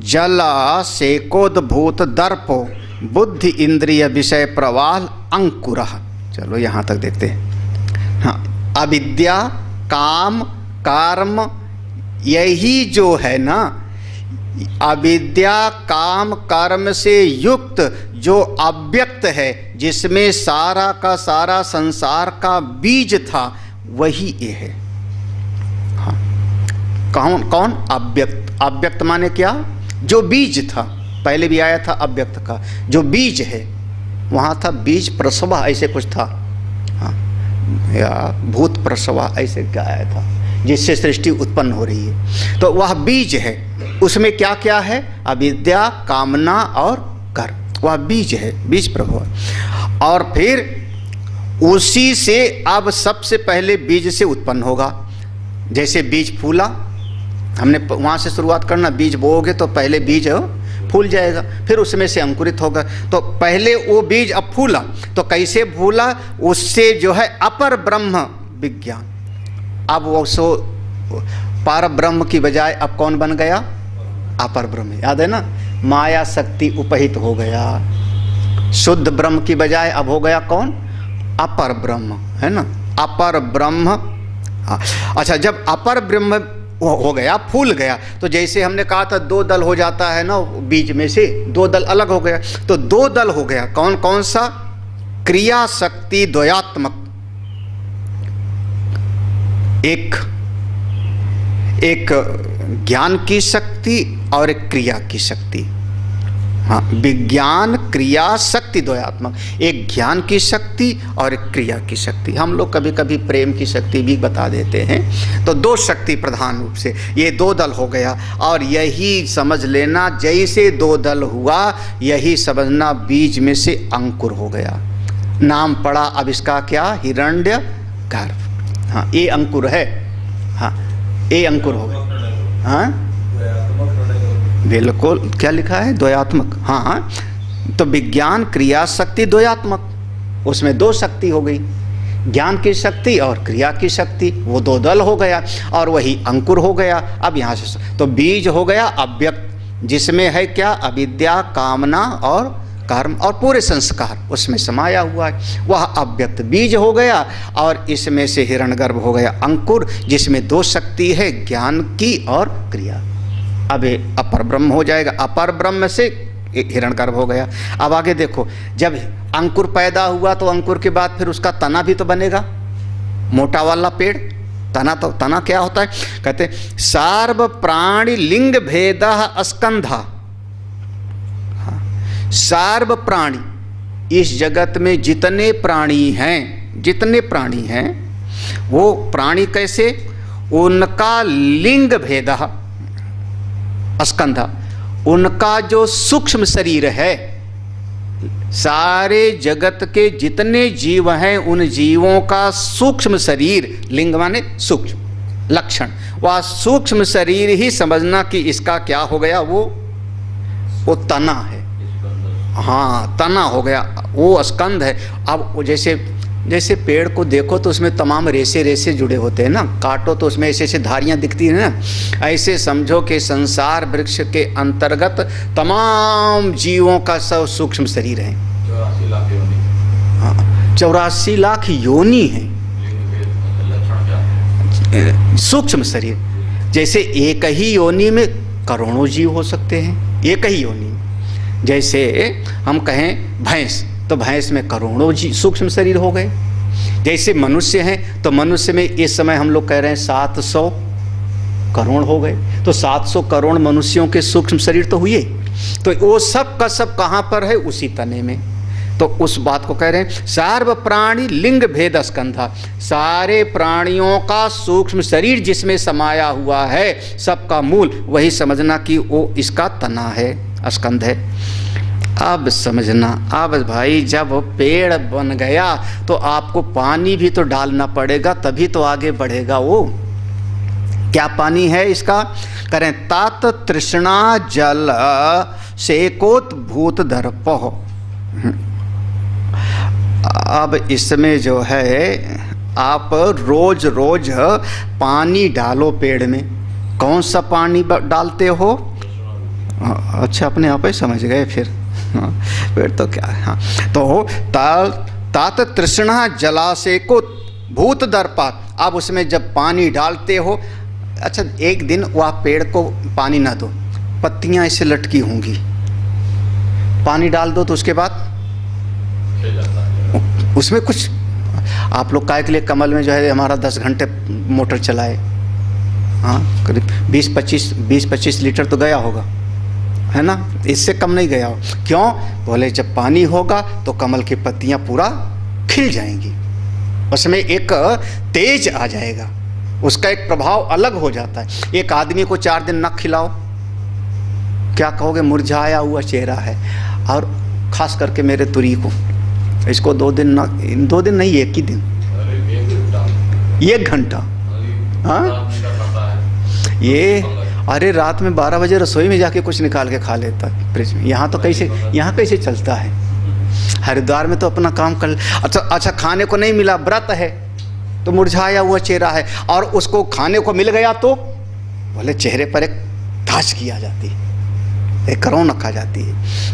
जल सेकोद्भूत दर्पो बुद्धि इंद्रिय विषय प्रवाल अंकुर। चलो यहाँ तक देखते हैं। हाँ, अविद्या काम कर्म, यही जो है ना, अविद्या काम कर्म से युक्त जो अव्यक्त है, जिसमें सारा का सारा संसार का बीज था, वही ये है। हाँ, कौन कौन, अव्यक्त। अव्यक्त माने क्या, जो बीज था, पहले भी आया था अव्यक्त का, जो बीज है वहाँ था बीज प्रसवा ऐसे कुछ था। हाँ, या भूत प्रसवा ऐसे क्या आया था, जिससे सृष्टि उत्पन्न हो रही है। तो वह बीज है, उसमें क्या क्या है, अविद्या कामना और कर्म, वह बीज है, बीज प्रभव। और फिर उसी से अब सबसे पहले बीज से उत्पन्न होगा। जैसे बीज फूला, हमने वहाँ से शुरुआत करना, बीज बोओगे तो पहले बीज फूल जाएगा, फिर उसमें से अंकुरित होगा। तो पहले वो बीज अब फूला, तो कैसे फूला, उससे जो है अपर ब्रह्म विज्ञान। अब वो सो पर ब्रह्म की बजाय अब कौन बन गया, अपर ब्रह्म। याद है ना, माया शक्ति उपहित हो गया, शुद्ध ब्रह्म की बजाय अब हो गया कौन, अपर ब्रह्म, है ना, अपर ब्रह्म। अच्छा, जब अपर ब्रह्म हो गया, फूल गया, तो जैसे हमने कहा था दो दल हो जाता है ना, बीज में से दो दल अलग हो गया, तो दो दल हो गया। कौन कौन सा, क्रिया शक्ति द्वयात्मक, एक ज्ञान की शक्ति और एक क्रिया की शक्ति। हाँ, विज्ञान क्रिया शक्ति द्वयात्मक, एक ज्ञान की शक्ति और एक क्रिया की शक्ति। हम लोग कभी कभी प्रेम की शक्ति भी बता देते हैं। तो दो शक्ति प्रधान रूप से, ये दो दल हो गया। और यही समझ लेना, जैसे दो दल हुआ यही समझना बीज में से अंकुर हो गया, नाम पड़ा अब इसका क्या, हिरण्यगर्भ। हाँ, ये अंकुर है। हाँ, ये अंकुर हो गया। हाँ बिल्कुल, क्या लिखा है, द्वयात्मक। हाँ, तो विज्ञान क्रिया शक्ति द्वयात्मक, उसमें दो शक्ति हो गई, ज्ञान की शक्ति और क्रिया की शक्ति, वो दो दल हो गया और वही अंकुर हो गया। अब यहाँ से तो बीज हो गया अव्यक्त, जिसमें है क्या, अविद्या, कामना और कर्म और पूरे संस्कार उसमें समाया हुआ है, वह अव्यक्त बीज हो गया। और इसमें से हिरण्यगर्भ हो गया अंकुर, जिसमें दो शक्ति है, ज्ञान की और क्रिया। अब अपर ब्रह्म हो जाएगा, अपर ब्रह्म से हिरण्यगर्भ हो गया। अब आगे देखो, जब अंकुर पैदा हुआ तो अंकुर के बाद फिर उसका तना भी तो बनेगा, मोटा वाला पेड़। तना, तो तना क्या होता है, कहते सार्व प्राणी लिंग भेद स्कंधा। सार्व प्राणी, इस जगत में जितने प्राणी हैं, जितने प्राणी हैं, वो प्राणी कैसे, उनका लिंग भेद स्कंधा, उनका जो सूक्ष्म शरीर है, सारे जगत के जितने जीव हैं उन जीवों का सूक्ष्म शरीर, लिंग माने सूक्ष्म, लक्षण, वह सूक्ष्म शरीर ही समझना कि इसका क्या हो गया, वो तना है। हाँ, तना हो गया, वो स्कंध है। अब जैसे पेड़ को देखो तो उसमें तमाम रेशे रेशे जुड़े होते हैं ना, काटो तो उसमें ऐसे ऐसे धारियाँ दिखती हैं ना, ऐसे समझो कि संसार वृक्ष के अंतर्गत तमाम जीवों का सब सूक्ष्म शरीर है। 84 लाख योनि है सूक्ष्म शरीर। जैसे एक ही योनि में करोड़ों जीव हो सकते हैं, एक ही योनि। जैसे हम कहें भैंस, तो भैंस में करोड़ों सूक्ष्म शरीर हो गए। जैसे मनुष्य हैं तो मनुष्य में इस समय हम लोग कह रहे हैं 700 करोड़ हो गए, तो 700 करोड़ मनुष्यों के सूक्ष्म शरीर तो हुए। तो वो सब का सब कहाँ पर है, उसी तने में। तो उस बात को कह रहे हैं सार्व प्राणी लिंग भेद स्कंधा, सारे प्राणियों का सूक्ष्म शरीर जिसमें समाया हुआ है, सबका मूल वही समझना कि वो इसका तना है, स्कंध है। अब समझना, अब भाई जब पेड़ बन गया तो आपको पानी भी तो डालना पड़ेगा, तभी तो आगे बढ़ेगा वो। क्या पानी है इसका, करें तात तृष्णा जल सेकोत भूत दर्पो। अब इसमें जो है आप रोज रोज पानी डालो पेड़ में। कौन सा पानी डालते हो, अच्छा अपने आप ही समझ गए फिर। फिर तो क्या है। हाँ, तो तात तृष्णा जलाशय को भूत दर्पा। अब उसमें जब पानी डालते हो, अच्छा एक दिन वह पेड़ को पानी ना दो, पत्तियां ऐसे लटकी होंगी, पानी डाल दो तो उसके बाद उसमें कुछ, आप लोग काय के लिए कमल में जो है हमारा 10 घंटे मोटर चलाए, हाँ करीब 20-25 लीटर तो गया होगा, है ना, इससे कम नहीं गया हो। क्यों, बोले जब पानी होगा तो कमल की पत्तियां पूरा खिल जाएंगी, उसमें एक तेज आ जाएगा, उसका एक प्रभाव अलग हो जाता है। एक आदमी को 4 दिन न खिलाओ, क्या कहोगे, मुरझाया हुआ चेहरा है। और खास करके मेरे तुरी को, इसको 2 दिन न, 2 दिन नहीं, एक ही दिन, 1 घंटा। हाँ, ये अरे रात में 12 बजे रसोई में जाके कुछ निकाल के खा लेता फ्रिज में। यहाँ तो कैसे चलता है। हरिद्वार में तो अपना काम कर, अच्छा खाने को नहीं मिला, व्रत है तो मुरझाया हुआ चेहरा है, और उसको खाने को मिल गया तो बोले चेहरे पर एक ताजगी आ जाती है, एक रौनक आ जाती है।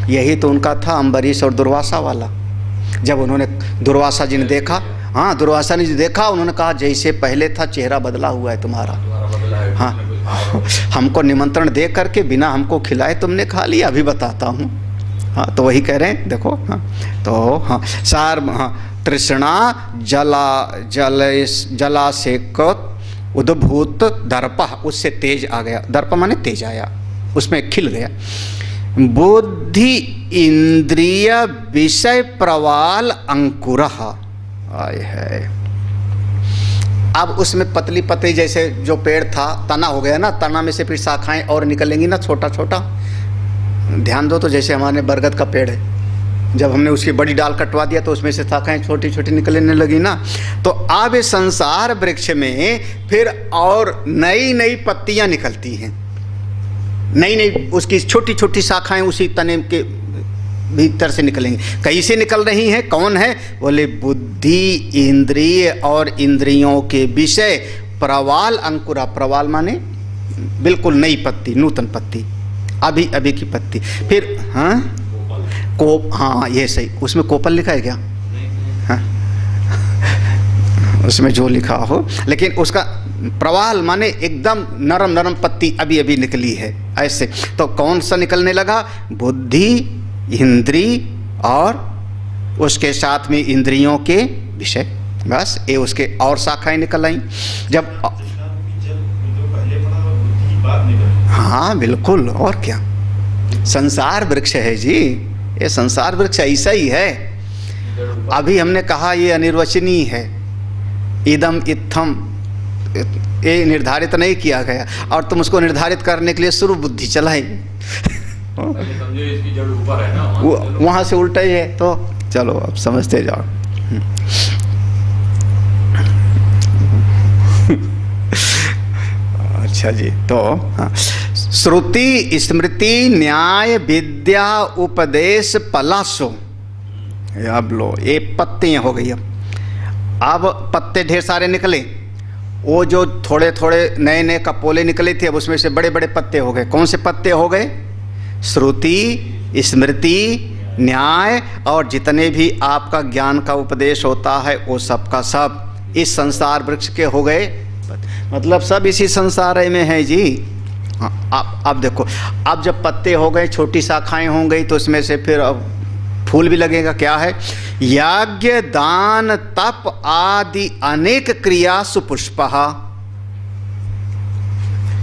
यही तो उनका था अम्बरीश और दुर्वासा वाला। जब उन्होंने दुर्वासा जी ने देखा, हाँ दुर्वासा ने जो देखा, उन्होंने कहा जैसे पहले था चेहरा बदला हुआ है तुम्हारा। हाँ, हमको निमंत्रण दे करके बिना हमको खिलाए तुमने खा लिया, अभी बताता हूँ। हाँ, तो वही कह रहे हैं, देखो। हाँ, तो हाँ तृष्णा जलाशेक उद्भूत दर्प, उससे तेज आ गया, दर्प माने तेज आया, उसमें खिल गया। बुद्धि इंद्रिय विषय प्रवाल अंकुरः, आय है। अब उसमें पतली पतली जैसे जो पेड़ था तना हो गया ना, तना में से फिर शाखाएं और निकलेंगी ना छोटा छोटा। ध्यान दो तो जैसे हमारे बरगद का पेड़ है, जब हमने उसकी बड़ी डाल कटवा दिया तो उसमें से शाखाएं छोटी छोटी निकलने लगी ना। तो अब इस संसार वृक्ष में फिर और नई नई पत्तियां निकलती हैं, नई नई उसकी छोटी छोटी शाखाएं उसी तने के भीतर से निकलेंगी। कैसे निकल रही हैं, कौन है? बोले बुद्धि इंद्रिय और इंद्रियों के विषय प्रवाल अंकुरा। प्रवाल माने बिल्कुल नई पत्ती, नूतन पत्ती, अभी अभी की पत्ती। फिर हाँ कोप, हाँ ये सही, उसमें कोपल लिखा है क्या? हाँ उसमें जो लिखा हो, लेकिन उसका प्रवाल माने एकदम नरम नरम पत्ती अभी अभी निकली है ऐसे। तो कौन सा निकलने लगा? बुद्धि इंद्रिय और उसके साथ में इंद्रियों के विषय, बस ये उसके और शाखाएं निकल आई। जब हाँ बिल्कुल, और क्या, संसार वृक्ष है जी, ये संसार वृक्ष ऐसा ही है। अभी हमने कहा ये अनिर्वचनीय है, इदम इत्थम, ये निर्धारित नहीं किया गया, और तुम उसको निर्धारित करने के लिए शुरू बुद्धि चलाई। इसकी जड़ ऊपर है ना, वहाँ से उल्टा ही है। तो चलो अब समझते जाओ। अच्छा जी, तो हाँ, श्रुति स्मृति न्याय विद्या उपदेश पलाशो। अब लो ये पत्तियाँ हो गई। अब पत्ते ढेर सारे निकले, वो जो थोड़े थोड़े नए नए कपोले निकले थे अब उसमें से बड़े बड़े पत्ते हो गए। कौन से पत्ते हो गए? श्रुति स्मृति न्याय और जितने भी आपका ज्ञान का उपदेश होता है वो सब का सब इस संसार वृक्ष के हो गए। मतलब सब इसी संसार में है जी। अब देखो, अब जब पत्ते हो गए, छोटी शाखाएं हो गई, तो इसमें से फिर अब फूल भी लगेगा। क्या है? यज्ञ दान तप आदि अनेक क्रिया सुपुष्पः।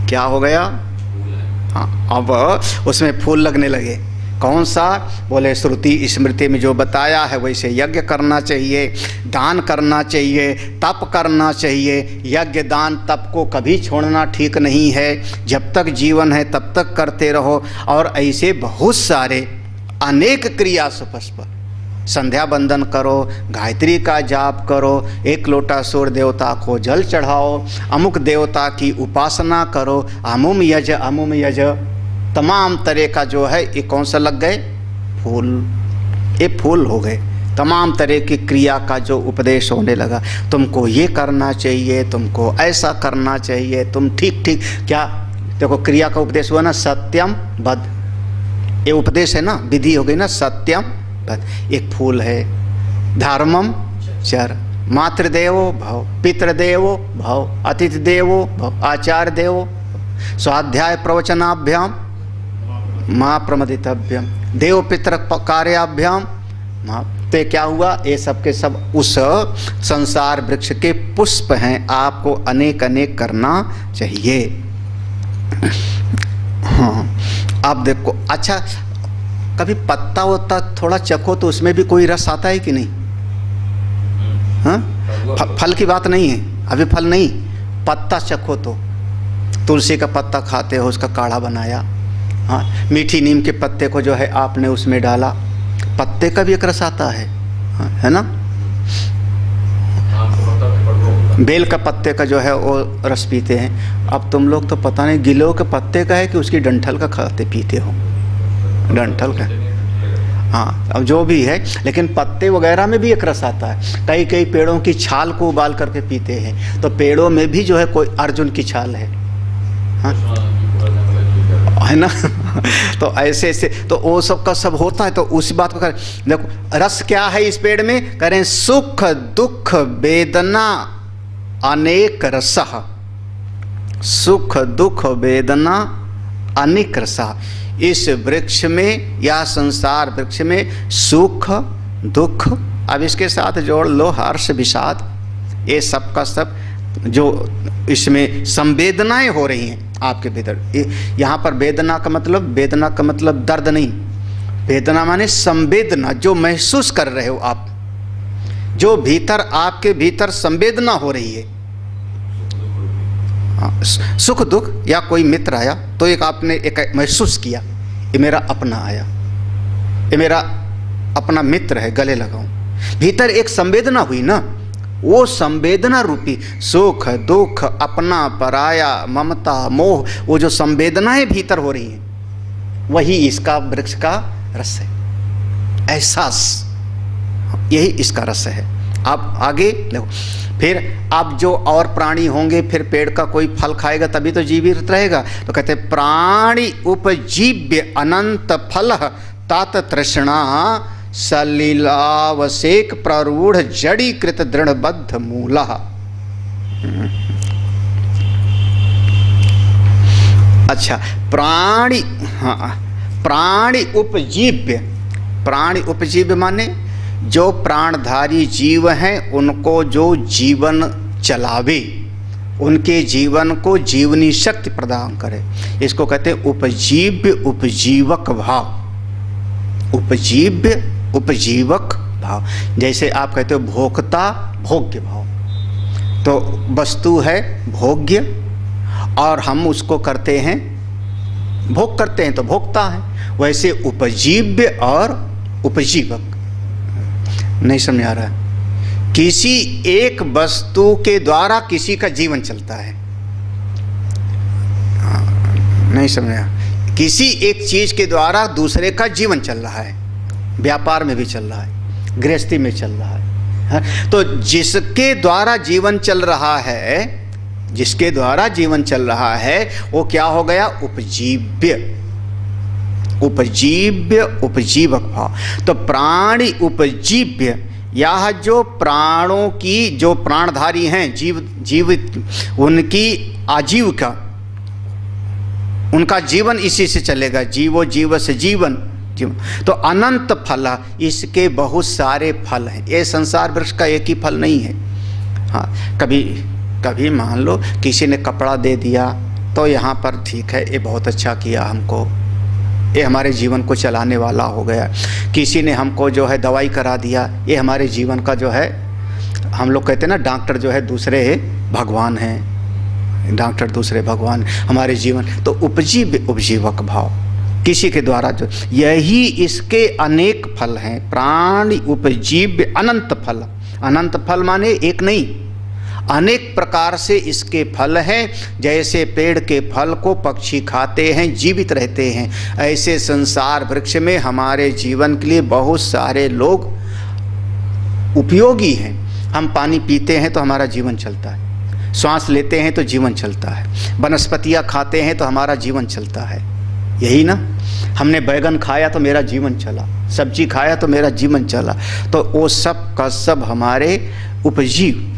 क्या हो गया? हाँ, अब उसमें फूल लगने लगे। कौन सा? बोले श्रुति स्मृति में जो बताया है वैसे यज्ञ करना चाहिए, दान करना चाहिए, तप करना चाहिए। यज्ञ दान तप को कभी छोड़ना ठीक नहीं है, जब तक जीवन है तब तक करते रहो। और ऐसे बहुत सारे अनेक क्रिया सुपुष्प, संध्या बंदन करो, गायत्री का जाप करो, एक लोटा सूर्य देवता को जल चढ़ाओ, अमुक देवता की उपासना करो, अमुम यज, तमाम तरह का जो है ये कौन सा लग गए? फूल। ये फूल हो गए। तमाम तरह की क्रिया का जो उपदेश होने लगा, तुमको ये करना चाहिए, तुमको ऐसा करना चाहिए, तुम ठीक ठीक। क्या देखो, क्रिया का उपदेश हुआ ना, सत्यम बद, ये उपदेश है ना, विधि हो गई ना, सत्यम बद। एक फूल है। धर्मम चर, मातृदेवो भव, पितृदेवो भव, अतिथि देवो भव, आचार्य देवो, स्वाध्याय प्रवचनाभ्याम माँ प्रमदितव्यम, देव पितृ कार्याभ्याम माँ। तो क्या हुआ? ये सब के सब उस संसार वृक्ष के पुष्प हैं, आपको अनेक अनेक करना चाहिए। हाँ, अब देखो, अच्छा कभी पत्ता होता थोड़ा चखो तो उसमें भी कोई रस आता है कि नहीं? हाँ, फल की बात नहीं है, अभी फल नहीं, पत्ता चखो तो। तुलसी का पत्ता खाते हो, उसका काढ़ा बनाया। हाँ, मीठी नीम के पत्ते को जो है आपने उसमें डाला, पत्ते का भी एक रस आता है। हाँ, है ना? बेल का पत्ते का जो है वो रस पीते हैं। अब तुम लोग तो पता नहीं गिलों के पत्ते का है कि उसकी डंठल का खाते पीते हो। डंठल का, हाँ, अब जो भी है, लेकिन पत्ते वगैरह में भी एक रस आता है। कई कई पेड़ों की छाल को उबाल करके पीते हैं, तो पेड़ों में भी जो है कोई अर्जुन की छाल है। हाँ, है ना? तो ऐसे ऐसे तो वो सब का सब होता है। तो उसी बात को करें, देखो रस क्या है इस पेड़ में? करें सुख दुख वेदना अनेक रसः, सुख दुख वेदना अनेक रसः। इस वृक्ष में या संसार वृक्ष में सुख दुख, अब इसके साथ जोड़ लो हर्ष विषाद, ये सब का सब जो इसमें संवेदनाएं हो रही हैं आपके भीतर। यहाँ पर वेदना का मतलब दर्द नहीं, वेदना माने संवेदना, जो महसूस कर रहे हो आप, जो भीतर आपके भीतर संवेदना हो रही है। सुख दुख या कोई मित्र आया तो एक आपने एक महसूस किया, ये मेरा अपना आया, ये मेरा अपना मित्र है, गले लगाऊं। भीतर एक संवेदना हुई ना, वो संवेदना रूपी सुख दुख, अपना पराया, ममता मोह, वो जो संवेदनाएं भीतर हो रही हैं, वही इसका वृक्ष का रस है, एहसास, यही इसका रस है। आप आगे देखो, फिर आप जो और प्राणी होंगे, फिर पेड़ का कोई फल खाएगा तभी तो जीवित रहेगा। तो कहते प्राणी उपजीव्य अनंत फल तात तृष्णा सलिलावसेक प्ररूढ़ जड़ीकृत दृढ़बद्ध मूला। अच्छा, प्राणी, हाँ, प्राणी उपजीव्य, प्राणी उपजीव्य माने जो प्राणधारी जीव हैं उनको जो जीवन चलावे, उनके जीवन को जीवनी शक्ति प्रदान करे, इसको कहते हैं उपजीव्य उपजीवक भाव। उपजीव्य उपजीवक भाव, जैसे आप कहते हो भोक्ता भोग्य भाव, तो वस्तु है भोग्य और हम उसको करते हैं, भोग करते हैं तो भोक्ता है। वैसे उपजीव्य और उपजीवक, नहीं समझ आ रहा है? किसी एक वस्तु के द्वारा किसी का जीवन चलता है, नहीं समझा? किसी एक चीज के द्वारा दूसरे का जीवन चल रहा है, व्यापार में भी चल रहा है, गृहस्थी में चल रहा है। तो जिसके द्वारा जीवन चल रहा है, जिसके द्वारा जीवन चल रहा है, वो क्या हो गया? उपजीव्य, उपजीव्य उपजीवक भाव। तो प्राणी उपजीव्य, यह जो प्राणों की, जो प्राणधारी हैं, जीवित, उनकी आजीविका, उनका जीवन इसी से चलेगा। जीवो जीव से जीवन, जीवन। तो अनंत फल, इसके बहुत सारे फल हैं। ये संसार वृक्ष का एक ही फल नहीं है। हाँ, कभी कभी मान लो किसी ने कपड़ा दे दिया तो यहाँ पर ठीक है, ये बहुत अच्छा किया हमको, ये हमारे जीवन को चलाने वाला हो गया। किसी ने हमको जो है दवाई करा दिया, ये हमारे जीवन का जो है, हम लोग कहते हैं ना डॉक्टर जो है दूसरे भगवान हैं, डॉक्टर दूसरे भगवान हमारे जीवन। तो उपजीव्य उपजीवक भाव, किसी के द्वारा जो, यही इसके अनेक फल हैं। प्राणी उपजीव्य अनंत फल, अनंत फल माने एक नहीं, अनेक प्रकार से इसके फल हैं। जैसे पेड़ के फल को पक्षी खाते हैं, जीवित रहते हैं, ऐसे संसार वृक्ष में हमारे जीवन के लिए बहुत सारे लोग उपयोगी हैं। हम पानी पीते हैं तो हमारा जीवन चलता है, श्वास लेते हैं तो जीवन चलता है, वनस्पतियाँ खाते हैं तो हमारा जीवन चलता है, यही ना। हमने बैगन खाया तो मेरा जीवन चला, सब्जी खाया तो मेरा जीवन चला। तो वो सब का सब हमारे उपजीव,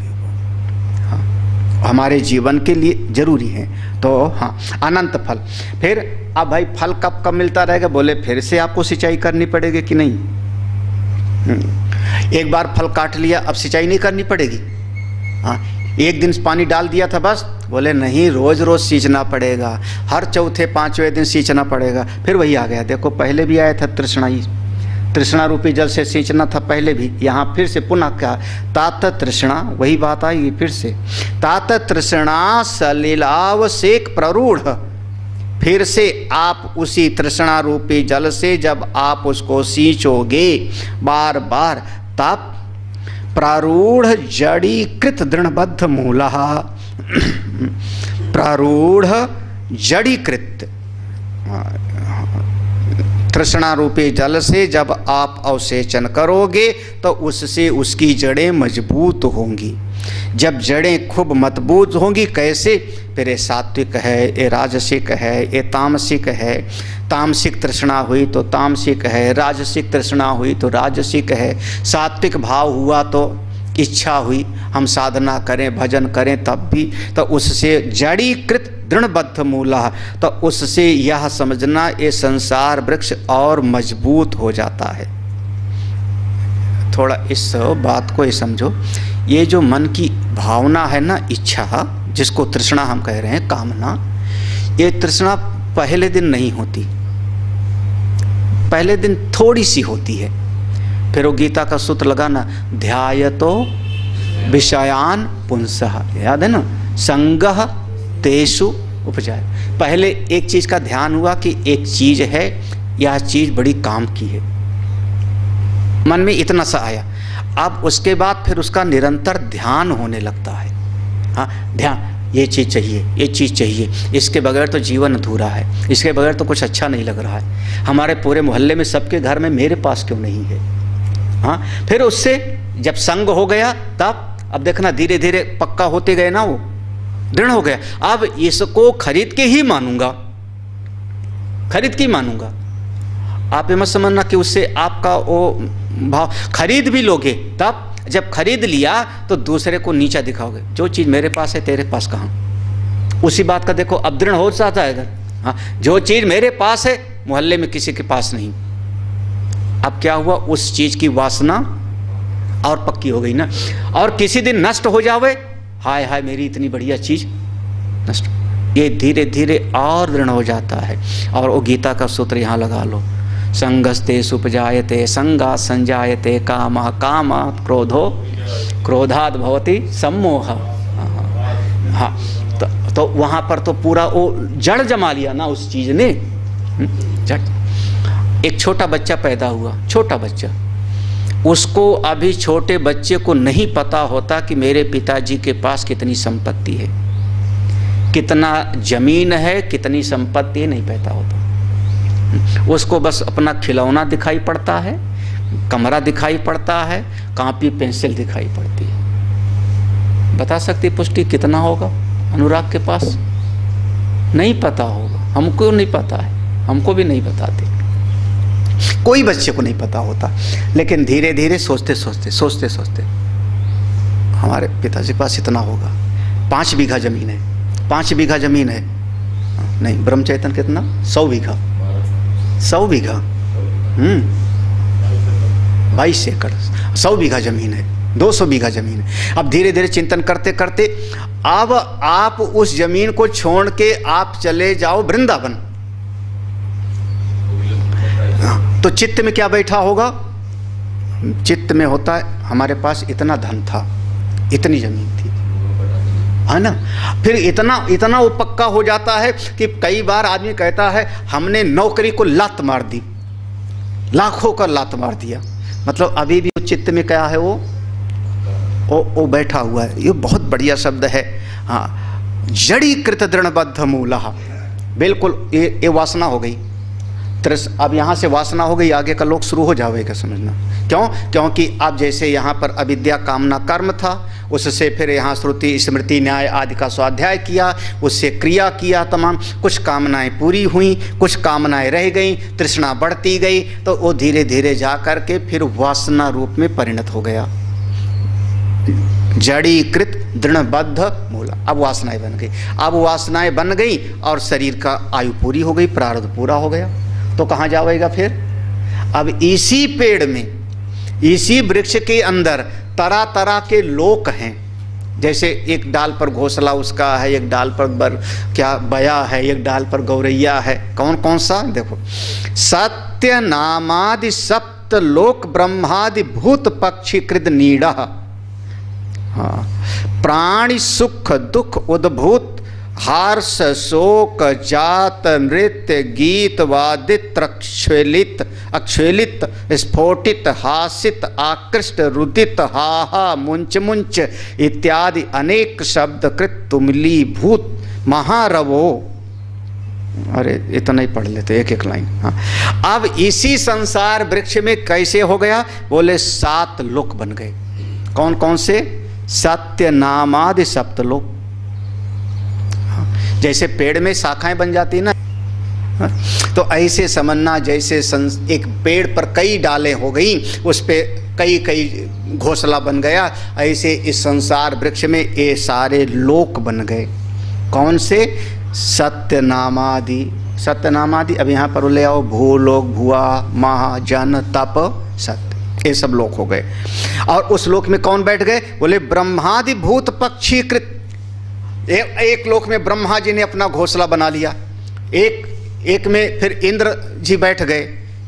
हमारे जीवन के लिए जरूरी है। तो हाँ, अनंत फल। फिर अब भाई फल कब कब मिलता रहेगा? बोले फिर से आपको सिंचाई करनी पड़ेगी कि नहीं? एक बार फल काट लिया, अब सिंचाई नहीं करनी पड़ेगी? हाँ, एक दिन पानी डाल दिया था बस? बोले नहीं, रोज रोज सींचना पड़ेगा, हर चौथे पांचवें दिन सींचना पड़ेगा। फिर वही आ गया, देखो पहले भी आया था तृष्णाई, तृष्णा रूपी जल से सींचना था पहले भी, यहाँ फिर से पुनः क्या? तात तृष्णा, वही बात आएगी फिर से। तात तृष्णा सलिलावसेक प्ररूढ़, फिर से आप उसी तृष्णा रूपी जल से जब आप उसको सींचोगे बार बार, तब प्रारूढ़ जड़ीकृत दृढ़बद्ध मूला, प्रारूढ़ जड़ीकृत, तृष्णा रूपी जल से जब आप अवसेचन करोगे तो उससे उसकी जड़ें मजबूत होंगी। जब जड़ें खूब मजबूत होंगी, कैसे? फिर ये सात्विक है, ये राजसिक है, ये तामसिक है। तामसिक तृष्णा हुई तो तामसिक है, राजसिक तृष्णा हुई तो राजसिक है। सात्विक भाव हुआ तो इच्छा हुई, हम साधना करें, भजन करें, तब भी तो उससे जड़ीकृत दृढ़बद्ध मूला, तो उससे यह समझना ये संसार वृक्ष और मजबूत हो जाता है। थोड़ा इस बात को ये समझो, ये जो मन की भावना है ना, इच्छा, जिसको तृष्णा हम कह रहे हैं, कामना, ये तृष्णा पहले दिन नहीं होती, पहले दिन थोड़ी सी होती है। फिर वो गीता का सूत्र लगाना, ध्यायतो विषयान पुंसः, याद है ना, संगः तेषु उपजाय। पहले एक चीज का ध्यान हुआ कि एक चीज है, यह चीज बड़ी काम की है, मन में इतना सा आया। अब उसके बाद फिर उसका निरंतर ध्यान होने लगता है। हाँ, ध्यान, ये चीज़ चाहिए, ये चीज़ चाहिए, इसके बगैर तो जीवन अधूरा है, इसके बगैर तो कुछ अच्छा नहीं लग रहा है, हमारे पूरे मोहल्ले में सबके घर में, मेरे पास क्यों नहीं है। हाँ, फिर उससे जब संग हो गया तब अब देखना धीरे धीरे पक्का होते गए ना, वो दृढ़ हो गया। अब इसको खरीद के ही मानूंगा, खरीद के ही मानूंगा। आप ये मत समझना कि उससे आपका वो भाव, खरीद भी लोगे तब जब खरीद लिया तो दूसरे को नीचा दिखाओगे, जो चीज़ मेरे पास है तेरे पास कहाँ। उसी बात का देखो अब दृढ़ हो जाता है इधर। हाँ, जो चीज़ मेरे पास है मोहल्ले में किसी के पास नहीं। अब क्या हुआ, उस चीज़ की वासना और पक्की हो गई ना, और किसी दिन नष्ट हो जावे, हाय हाय मेरी इतनी बढ़िया चीज़ नष्ट, ये धीरे धीरे और दृढ़ हो जाता है। और वो गीता का सूत्र यहाँ लगा लो, संगस्ते सुपजायते संगात् संजायते कामः कामात् क्रोधो क्रोधात् भवति सम्मोह। हाँ, तो वहाँ पर तो पूरा वो जड़ जमा लिया ना उस चीज़ ने, जड़। एक छोटा बच्चा पैदा हुआ, छोटा बच्चा, उसको अभी छोटे बच्चे को नहीं पता होता कि मेरे पिताजी के पास कितनी संपत्ति है, कितना जमीन है, कितनी संपत्ति है, नहीं पता होता। उसको बस अपना खिलौना दिखाई पड़ता है, कमरा दिखाई पड़ता है, कॉपी पेंसिल दिखाई पड़ती है। बता सकती पुष्टि कितना होगा अनुराग के पास? नहीं पता होगा, हमको नहीं पता है, हमको भी नहीं बताते, कोई बच्चे को नहीं पता होता। लेकिन धीरे धीरे सोचते सोचते हमारे पिताजी के पास इतना होगा, 5 बीघा जमीन है, 5 बीघा जमीन है, नहीं ब्रह्मचैतन कितना, 100 बीघा, 100 बीघा, 22 एकड़, 100 बीघा जमीन है, 200 बीघा जमीन है। अब धीरे धीरे चिंतन करते करते अब आप उस जमीन को छोड़ के आप चले जाओ वृंदावन, तो चित्त में क्या बैठा होगा? चित्त में होता है हमारे पास इतना धन था, इतनी जमीन थी, है ना। फिर इतना वो पक्का हो जाता है कि कई बार आदमी कहता है हमने नौकरी को लात मार दी, लाखों का लात मार दिया, मतलब अभी भी चित्त में क्या है, वो बैठा हुआ है। ये बहुत बढ़िया शब्द है। हाँ, जड़ीकृत दृढ़बद्ध मूलः, बिल्कुल ये वासना हो गई। अब यहाँ से वासना हो गई, आगे का लोग शुरू हो जाएगा समझना। क्यों? क्योंकि अब जैसे यहाँ पर अविद्या कामना कर्म था, उससे फिर यहाँ श्रुति स्मृति न्याय आदि का स्वाध्याय किया, उससे क्रिया किया, तमाम कुछ कामनाएं पूरी हुई, कुछ कामनाएं रह गई, तृष्णा बढ़ती गई, तो वो धीरे धीरे जा कर के फिर वासना रूप में परिणत हो गया, जड़ीकृत दृढ़बद्ध मूला। अब वासनाएं बन गई, अब वासनाएं बन गई और शरीर का आयु पूरी हो गई, प्रारब्ध पूरा हो गया, तो कहाँ जाएगा फिर? अब इसी पेड़ में, इसी वृक्ष के अंदर तरह तरह के लोक हैं। जैसे एक डाल पर घोंसला उसका है, एक डाल पर क्या बया है, एक डाल पर गौरैया है। कौन कौन सा? देखो, सत्य नामादि सप्त लोक ब्रह्मादि भूत पक्षी कृत नीड़ा। हाँ, प्राणी सुख दुख उद्भूत हार्ष शोक जात नृत्य गीत वादित अक्षेलित स्फोटित हासित आकृष्ट रुदित हाहा मुंच मुंच इत्यादि अनेक शब्द कृत तुमली भूत महारवो। अरे इतना ही पढ़ लेते एक एक लाइन। हाँ, अब इसी संसार वृक्ष में कैसे हो गया? बोले 7 लोक बन गए। कौन कौन से? सत्य नामादि सप्तलोक। जैसे पेड़ में शाखाएं बन जाती ना, तो ऐसे समझना जैसे एक पेड़ पर कई डालें हो गई, उस पे कई कई घोंसला बन गया, ऐसे इस संसार वृक्ष में ये सारे लोक बन गए। कौन से? सत्यनामादि। सत्यनामादि अब यहाँ पर ले आओ, भूलोक भुआ महा जन तप सत्य। ये सब लोक हो गए। और उस लोक में कौन बैठ गए? बोले ब्रह्मादि भूत पक्षीकृत। एक लोक में ब्रह्मा जी ने अपना घोंसला बना लिया, एक में फिर इंद्र जी बैठ गए,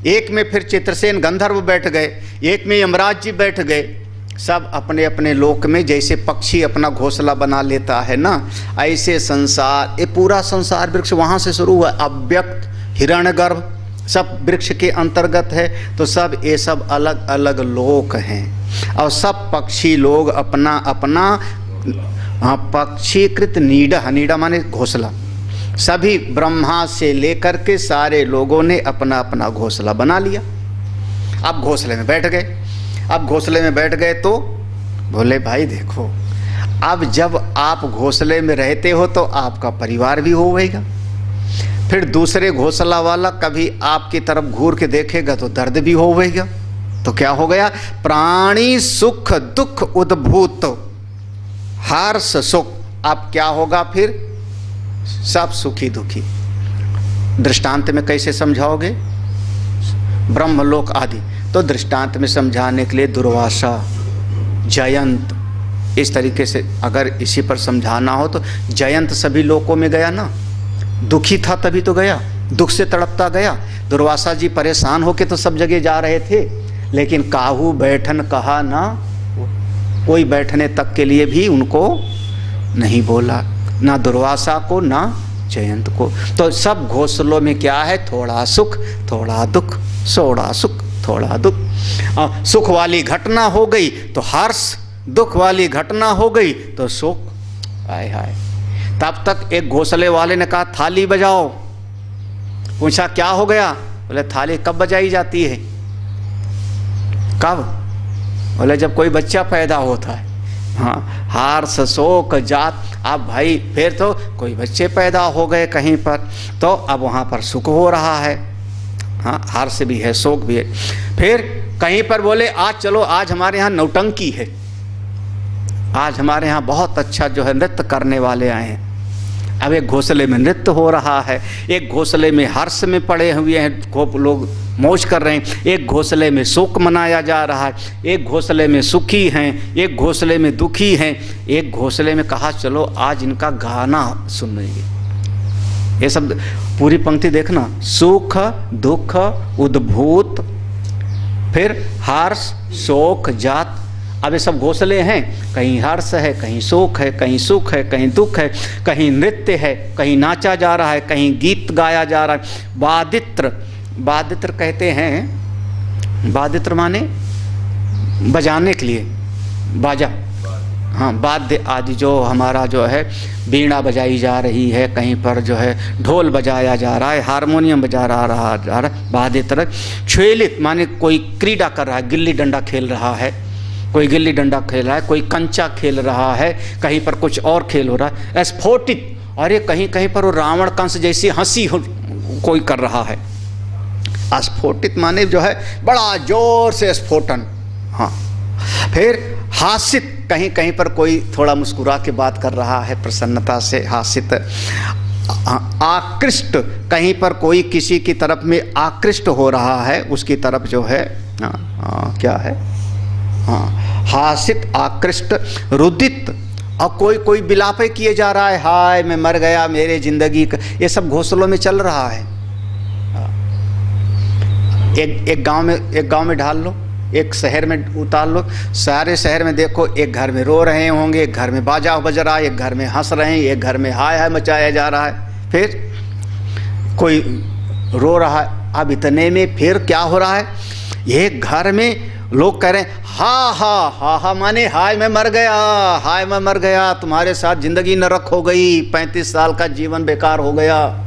एक में फिर चित्रसेन गंधर्व बैठ गए, एक में यमराज जी बैठ गए। सब अपने अपने लोक में, जैसे पक्षी अपना घोंसला बना लेता है ना, ऐसे संसार, ये पूरा संसार वृक्ष वहाँ से शुरू हुआ। अव्यक्त, हिरण्यगर्भ सब वृक्ष के अंतर्गत है। तो सब ये सब अलग अलग लोक हैं और सब पक्षी लोग अपना अपना पक्षीकृत नीड़ा, नीड़ा माने घोंसला, सभी ब्रह्मा से लेकर के सारे लोगों ने अपना अपना घोंसला बना लिया। अब घोंसले में बैठ गए। अब घोंसले में बैठ गए तो बोले भाई देखो, अब जब आप घोंसले में रहते हो तो आपका परिवार भी होगा, फिर दूसरे घोंसला वाला कभी आपकी तरफ घूर के देखेगा तो दर्द भी होगा। तो क्या हो गया? प्राणी सुख दुख उद्भूत, हर्ष सुख। अब क्या होगा फिर? सब सुखी दुखी। दृष्टांत में कैसे समझाओगे? ब्रह्मलोक आदि तो दृष्टांत में समझाने के लिए दुर्वासा, जयंत, इस तरीके से अगर इसी पर समझाना हो तो जयंत सभी लोकों में गया ना, दुखी था तभी तो गया, दुख से तड़पता गया। दुर्वासा जी परेशान होके तो सब जगह जा रहे थे, लेकिन काहू बैठन कहा ना, कोई बैठने तक के लिए भी उनको नहीं बोला, ना दुर्वासा को ना जयंत को। तो सब घोंसलों में क्या है? थोड़ा सुख थोड़ा दुख, थोड़ा सुख थोड़ा दुख। सुख वाली घटना हो गई तो हर्ष, दुख वाली घटना हो गई तो सुख। हाय हाय। तब तक एक घोंसले वाले ने कहा थाली बजाओ। पूछा क्या हो गया? बोले थाली कब बजाई जाती है? कब? बोले जब कोई बच्चा पैदा होता है। हाँ, हर्ष शोक जात। अब भाई फिर तो कोई बच्चे पैदा हो गए कहीं पर, तो अब वहाँ पर सुख हो रहा है। हाँ, हर्ष भी है शोक भी है। फिर कहीं पर बोले आज चलो, आज हमारे यहाँ नौटंकी है, आज हमारे यहाँ बहुत अच्छा जो है नृत्य करने वाले आए हैं। अब एक घोंसले में नृत्य हो रहा है, एक घोंसले में हर्ष में पड़े हुए हैं, खूब लोग मौज कर रहे हैं, एक घोंसले में शोक मनाया जा रहा है, एक घोंसले में सुखी हैं, एक घोंसले में दुखी हैं, एक घोंसले में कहा चलो आज इनका गाना सुनेंगे। ये सब पूरी पंक्ति देखना, सुख दुख उद्भूत, फिर हर्ष शोक जात। अब ये सब घोंसले हैं, कहीं हर्ष है, कहीं शोक है, कहीं सुख है, कहीं दुख है, कहीं नृत्य है, कहीं नाचा जा रहा है, कहीं गीत गाया जा रहा है। वादित्र, वादित्र कहते हैं, वादित्र माने बजाने के लिए, बाजा। हाँ, वाद्य आदि जो हमारा जो है वीणा बजाई जा रही है, कहीं पर जो है ढोल बजाया जा रहा है, हारमोनियम बजा रहा है, वादित्र। छेलित माने कोई क्रीड़ा कर रहा है, गिल्ली डंडा खेल रहा है, कोई गिल्ली डंडा खेल रहा है, कोई कंचा खेल रहा है, कहीं पर कुछ और खेल हो रहा है। स्फोटित, अरे कहीं कहीं पर वो रावण कंस जैसी हंसी कोई कर रहा है। स्फोटित माने जो है बड़ा जोर से स्फोटन। हाँ, फिर हासित, कहीं कहीं पर कोई थोड़ा मुस्कुरा के बात कर रहा है, प्रसन्नता से हासित। आकृष्ट, कहीं पर कोई किसी की तरफ में आकृष्ट हो रहा है, उसकी तरफ जो है क्या है, हाँ, हासित आकृष्ट। रुदित, और कोई कोई बिलापे किए जा रहा है, हाय मैं मर गया, मेरे जिंदगी का। ये सब घोंसलों में चल रहा है। एक गांव में ढाल लो, एक शहर में उतार लो, सारे शहर में देखो, एक घर में रो रहे होंगे, एक घर में बाजा बज रहा है, एक घर में हंस रहे हैं, एक घर में हाय हाय मचाया जा रहा है, फिर कोई रो रहा है। अब इतने में फिर क्या हो रहा है? एक घर में लोग कह रहे हैं हा हा हा हा, माने हाय मैं मर गया, हाय मैं मर गया, तुम्हारे साथ जिंदगी नरक हो गई, 35 साल का जीवन बेकार हो गया।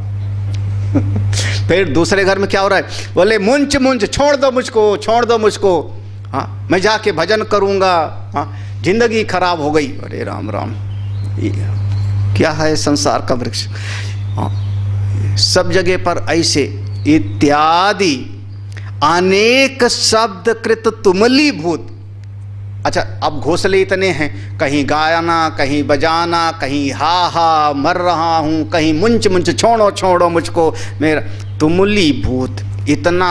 फिर दूसरे घर में क्या हो रहा है? बोले मुंच मुंच, छोड़ दो मुझको, छोड़ दो मुझको, हाँ मैं जाके भजन करूँगा, हाँ जिंदगी खराब हो गई। अरे राम राम, क्या है संसार का वृक्ष। हाँ, सब जगह पर ऐसे इत्यादि अनेक शब्द कृत तुमली भूत। अच्छा, अब घोंसले इतने हैं, कहीं गाना, कहीं बजाना, कहीं हा हा मर रहा हूँ, कहीं मुंच मुंच, छोड़ो छोड़ो मुझको मेरा, तुमली भूत। इतना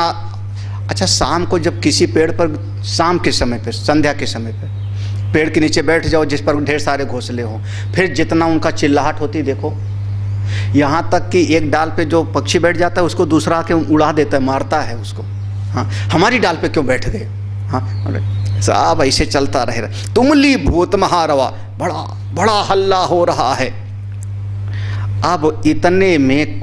अच्छा, शाम को जब किसी पेड़ पर, शाम के समय पर, संध्या के समय पर पेड़ के नीचे बैठ जाओ जिस पर ढेर सारे घोंसले हों, फिर जितना उनका चिल्लाहट होती देखो, यहाँ तक कि एक डाल पे जो पक्षी बैठ जाता है उसको दूसरा आके उड़ा देता है, मारता है उसको। हाँ, हमारी डाल पे क्यों बैठ गए? हाँ, सब ऐसे चलता रहे। तुमली भूत महारवा, बड़ा बड़ा हल्ला हो रहा है। अब इतने में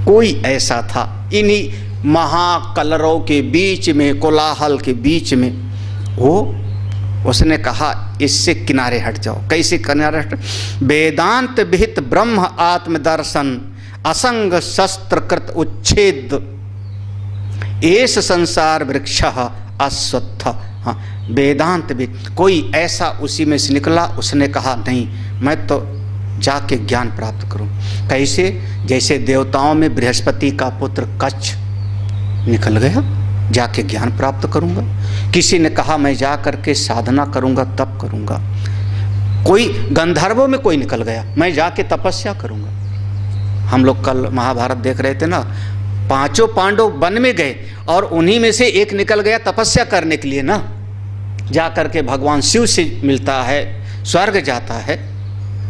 कोई ऐसा था, इन्हीं महाकलरों के बीच में, कोलाहल के बीच में, उसने कहा इससे किनारे हट जाओ। कैसे किनारे हट? वेदांत विहित ब्रह्म आत्मदर्शन असंग शस्त्रकृत उच्छेद एस संसार वृक्ष अश्वत्थ। हाँ, वेदांत भी कोई ऐसा उसी में से निकला। उसने कहा नहीं, मैं तो जाके ज्ञान प्राप्त करूं। कैसे? जैसे देवताओं में बृहस्पति का पुत्र कच्छ निकल गया, जाके ज्ञान प्राप्त करूंगा। किसी ने कहा मैं जा करके साधना करूंगा, तप करूंगा। कोई गंधर्वों में कोई निकल गया, मैं जाके तपस्या करूंगा। हम लोग कल महाभारत देख रहे थे ना, पांचों पांडव वन में गए और उन्हीं में से एक निकल गया तपस्या करने के लिए ना, जा करके भगवान शिव से मिलता है, स्वर्ग जाता है।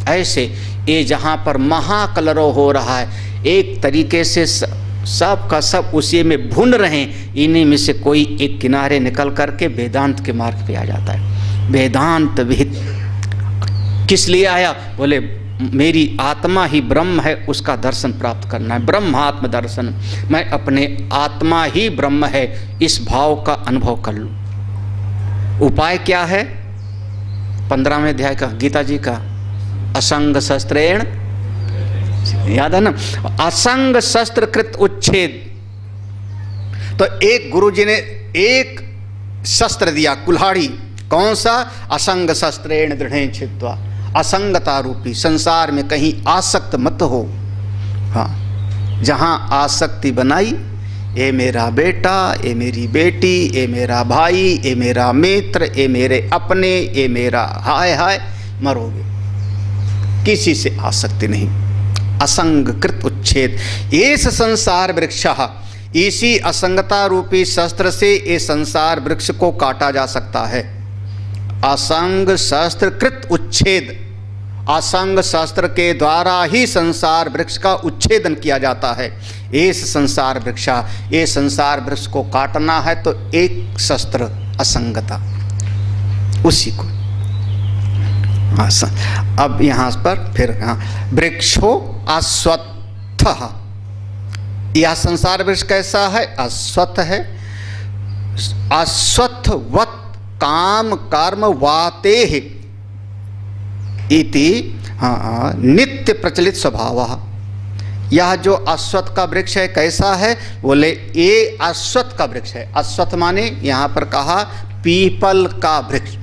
ऐसे ये जहाँ पर महाकलरव हो रहा है, एक तरीके से सब का सब उसी में भुन रहे हैं, इन्हीं में से कोई एक किनारे निकल करके वेदांत के मार्ग पे आ जाता है। वेदांत विहित किस लिए आया? बोले मेरी आत्मा ही ब्रह्म है, उसका दर्शन प्राप्त करना है। ब्रह्मात्म दर्शन, मैं अपने आत्मा ही ब्रह्म है, इस भाव का अनुभव कर लूँ। उपाय क्या है? 15वें अध्याय का गीता जी का, असंग शस्त्रेण, याद है ना, असंग शस्त्र कृत उच्छेद। तो एक गुरुजी ने एक शस्त्र दिया, कुल्हाड़ी। कौन सा? असंग शस्त्रेण दृढ़ेन छित्त्वा, असंगता रूपी। संसार में कहीं आसक्त मत हो। हाँ, जहाँ आसक्ति बनाई, ये मेरा बेटा, ये मेरी बेटी, ये मेरा भाई, ये मेरा मित्र, ये मेरे अपने, ये मेरा, हाय हाय मरोगे। किसी से आसक्ति नहीं। असंग कृत उच्छेद एस संसार वृक्ष, इसी असंगता रूपी शस्त्र से ये संसार वृक्ष को काटा जा सकता है। असंग शस्त्र कृत उच्छेद, असंग शस्त्र के द्वारा ही संसार वृक्ष का उच्छेदन किया जाता है। एस संसार वृक्ष, ये संसार वृक्ष को काटना है तो एक शस्त्र असंगता, उसी को। अब यहाँ पर फिर वृक्षो अश्वत्थ, यह संसार वृक्ष कैसा है? अश्वत्थ है। अश्वत्थवत् काम कर्म वाते इति नित्य प्रचलित स्वभाव। यह जो अश्वत्थ का वृक्ष है कैसा है? बोले ये अश्वत्थ का वृक्ष है। अश्वत्थ माने यहाँ पर कहा पीपल का वृक्ष।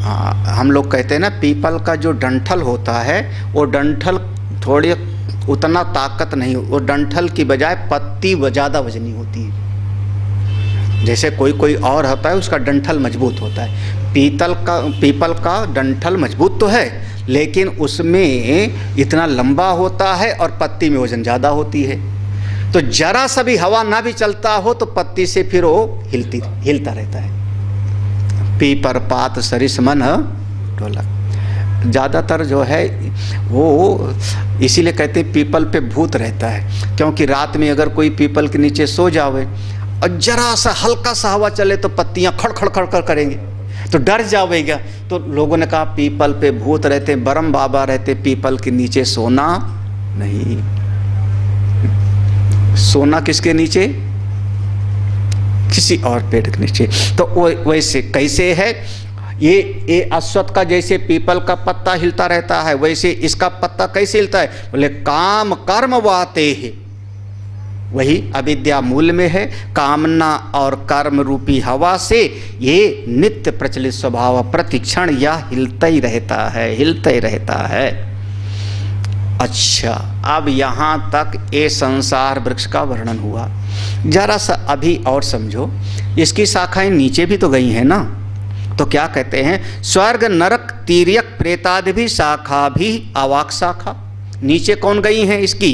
हम लोग कहते हैं ना, पीपल का जो डंठल होता है, वो डंठल थोड़ी उतना ताकत नहीं, वो डंठल की बजाय पत्ती ज़्यादा वजनी होती है। जैसे कोई और होता है उसका डंठल मजबूत होता है, पीपल का डंठल मजबूत तो है लेकिन उसमें इतना लंबा होता है और पत्ती में वजन ज़्यादा होती है। तो जरा सा भी हवा ना भी चलता हो तो पत्ती से फिर वो हिलता रहता है। पीपर पात सरिस मन ढोलक। ज़्यादातर जो है वो इसीलिए कहते हैं पीपल पे भूत रहता है, क्योंकि रात में अगर कोई पीपल के नीचे सो जावे और जरा सा हल्का सा हवा चले तो पत्तियां खड़खड़ खड़खड़ करेंगे तो डर जावेगा। तो लोगों ने कहा पीपल पे भूत रहते, ब्रह्म बाबा रहते, पीपल के नीचे सोना नहीं। सोना किसके नीचे? किसी और पेड़ के नीचे। तो वैसे कैसे है ये अश्वत्थ का जैसे पीपल का पत्ता हिलता रहता है वैसे इसका पत्ता कैसे हिलता है? बोले काम कर्म वाते है, वही अविद्या मूल में है। कामना और कर्म रूपी हवा से ये नित्य प्रचलित स्वभाव प्रतिक्षण यह हिलता ही रहता है। अच्छा, अब यहाँ तक ये संसार वृक्ष का वर्णन हुआ। जरा सा अभी और समझो, इसकी शाखाएं नीचे भी तो गई हैं ना। तो क्या कहते हैं? स्वर्ग नरक तिर्यक प्रेतादि भी शाखा भी अवाक शाखा। नीचे कौन गई हैं इसकी?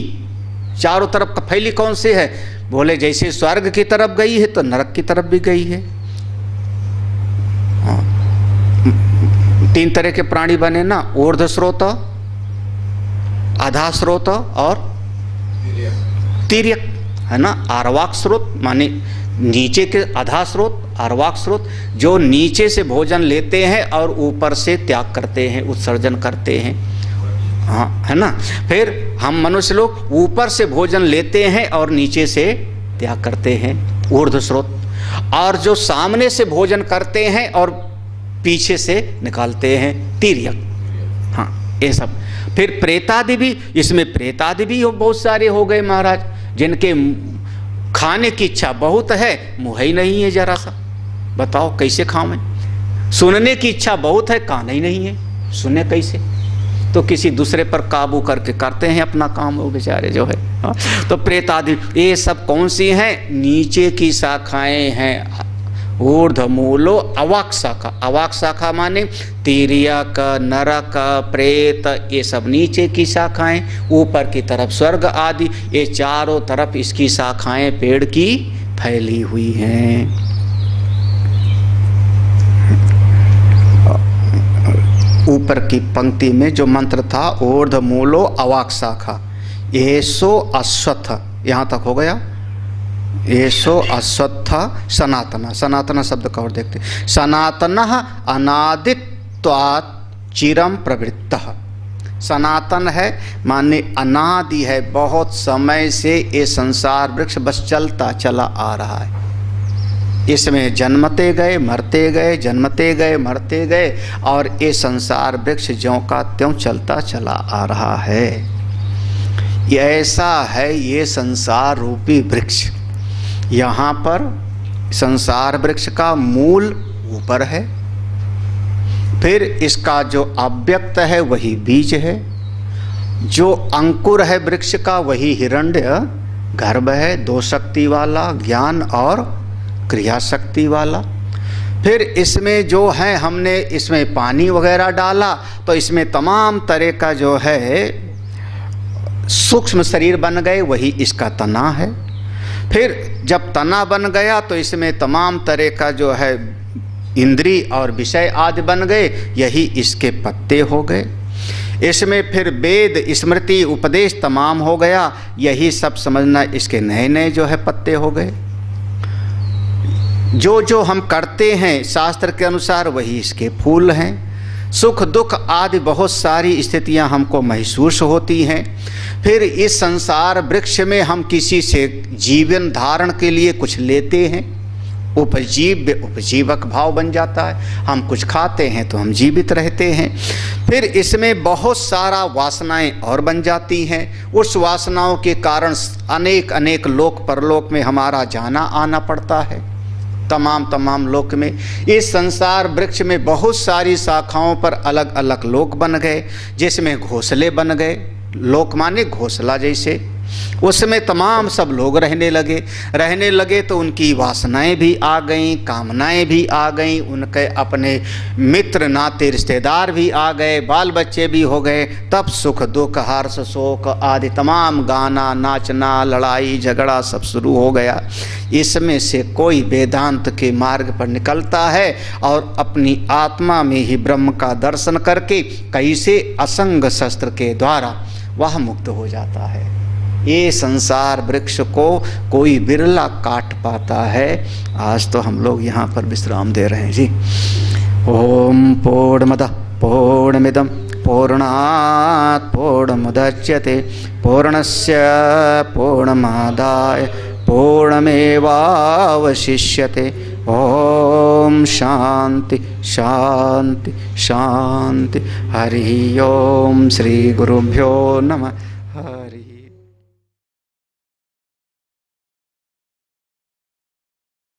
चारों तरफ फैली कौन से है? बोले जैसे स्वर्ग की तरफ गई है तो नरक की तरफ भी गई है। हाँ। 3 तरह के प्राणी बने ना, ऊर्ध्व स्रोत, आधा स्रोत और तिर्यक, है ना। आर्वाक स्रोत माने नीचे के आधा स्रोत, आर्वाक स्रोत जो नीचे से भोजन लेते हैं और ऊपर से त्याग करते हैं, उत्सर्जन करते हैं, हाँ, है ना। फिर हम मनुष्य लोग ऊपर से भोजन लेते हैं और नीचे से त्याग करते हैं, ऊर्ध्व स्रोत। और जो सामने से भोजन करते हैं और पीछे से निकालते हैं, तिर्यक, हाँ, ये सब। फिर प्रेतादि भी, इसमें प्रेतादि भी बहुत सारे हो गए महाराज, जिनके खाने की इच्छा बहुत है, मुँह ही नहीं है जरा सा, बताओ कैसे खाऊं। सुनने की इच्छा बहुत है, कान ही नहीं है, सुने कैसे। तो किसी दूसरे पर काबू करके करते हैं अपना काम वो बेचारे जो है। हाँ? तो प्रेतादि ये सब कौन सी हैं? नीचे की शाखाएं हैं। ऊर्ध्व मूलो अवाक शाखा, अवाक शाखा माने तिर्यक, नरक, प्रेत, ये सब नीचे की शाखाएं। ऊपर की तरफ स्वर्ग आदि, ये चारों तरफ इसकी शाखाएं पेड़ की फैली हुई हैं। ऊपर की पंक्ति में जो मंत्र था, ऊर्ध्व मूलो अवाक शाखा, एसो अश्वत्थ, यहाँ तक हो गया। एसो अश्वत्थ सनातन, सनातन शब्द का और देखते, सनातन अनादित्वात् चिरम प्रवृत्तः। सनातन है माने अनादि है, बहुत समय से ये संसार वृक्ष बस चलता चला आ रहा है। इसमें जन्मते गए मरते गए, जन्मते गए मरते गए, और ये संसार वृक्ष ज्यों का त्यों चलता चला आ रहा है। ये ऐसा है ये संसार रूपी वृक्ष। यहाँ पर संसार वृक्ष का मूल ऊपर है, फिर इसका जो अव्यक्त है वही बीज है, जो अंकुर है वृक्ष का वही हिरण्य गर्भ है, 2 शक्ति वाला, ज्ञान और क्रिया शक्ति वाला। फिर इसमें जो है हमने इसमें पानी वगैरह डाला तो इसमें तमाम तरह का जो है सूक्ष्म शरीर बन गए, वही इसका तना है। फिर जब तना बन गया तो इसमें तमाम तरह का जो है इंद्रिय और विषय आदि बन गए, यही इसके पत्ते हो गए। इसमें फिर वेद स्मृति उपदेश तमाम हो गया, यही सब समझना इसके नए नए जो है पत्ते हो गए। जो जो हम करते हैं शास्त्र के अनुसार वही इसके फूल हैं। सुख दुख आदि बहुत सारी स्थितियां हमको महसूस होती हैं। फिर इस संसार वृक्ष में हम किसी से जीवन धारण के लिए कुछ लेते हैं, उपजीवक भाव बन जाता है। हम कुछ खाते हैं तो हम जीवित रहते हैं। फिर इसमें बहुत सारा वासनाएं और बन जाती हैं। उस वासनाओं के कारण अनेक अनेक लोक परलोक में हमारा जाना आना पड़ता है, तमाम लोक में। इस संसार वृक्ष में बहुत सारी शाखाओं पर अलग अलग लोक बन गए, जिसमें घोंसले बन गए। लोक माने घोंसला जैसे, उसमें तमाम सब लोग रहने लगे तो उनकी वासनाएं भी आ गईं, कामनाएं भी आ गईं, उनके अपने मित्र नाते रिश्तेदार भी आ गए, बाल बच्चे भी हो गए। तब सुख दुख हर्ष शोक आदि तमाम गाना नाचना लड़ाई झगड़ा सब शुरू हो गया। इसमें से कोई वेदांत के मार्ग पर निकलता है और अपनी आत्मा में ही ब्रह्म का दर्शन करके कैसे असंग शस्त्र के द्वारा वह मुक्त हो जाता है। ये संसार वृक्ष को कोई बिरला काट पाता है। आज तो हम लोग यहाँ पर विश्राम दे रहे हैं जी। ओम पूर्णमदः पूर्णमिदं पूर्णात् पूर्णमुदच्यते पूर्णस्य पूर्णमादाय पूर्णमेवावशिष्यते। ओम शांति शांति शांति। हरि ओम। श्री गुरुभ्यो नमः। हरि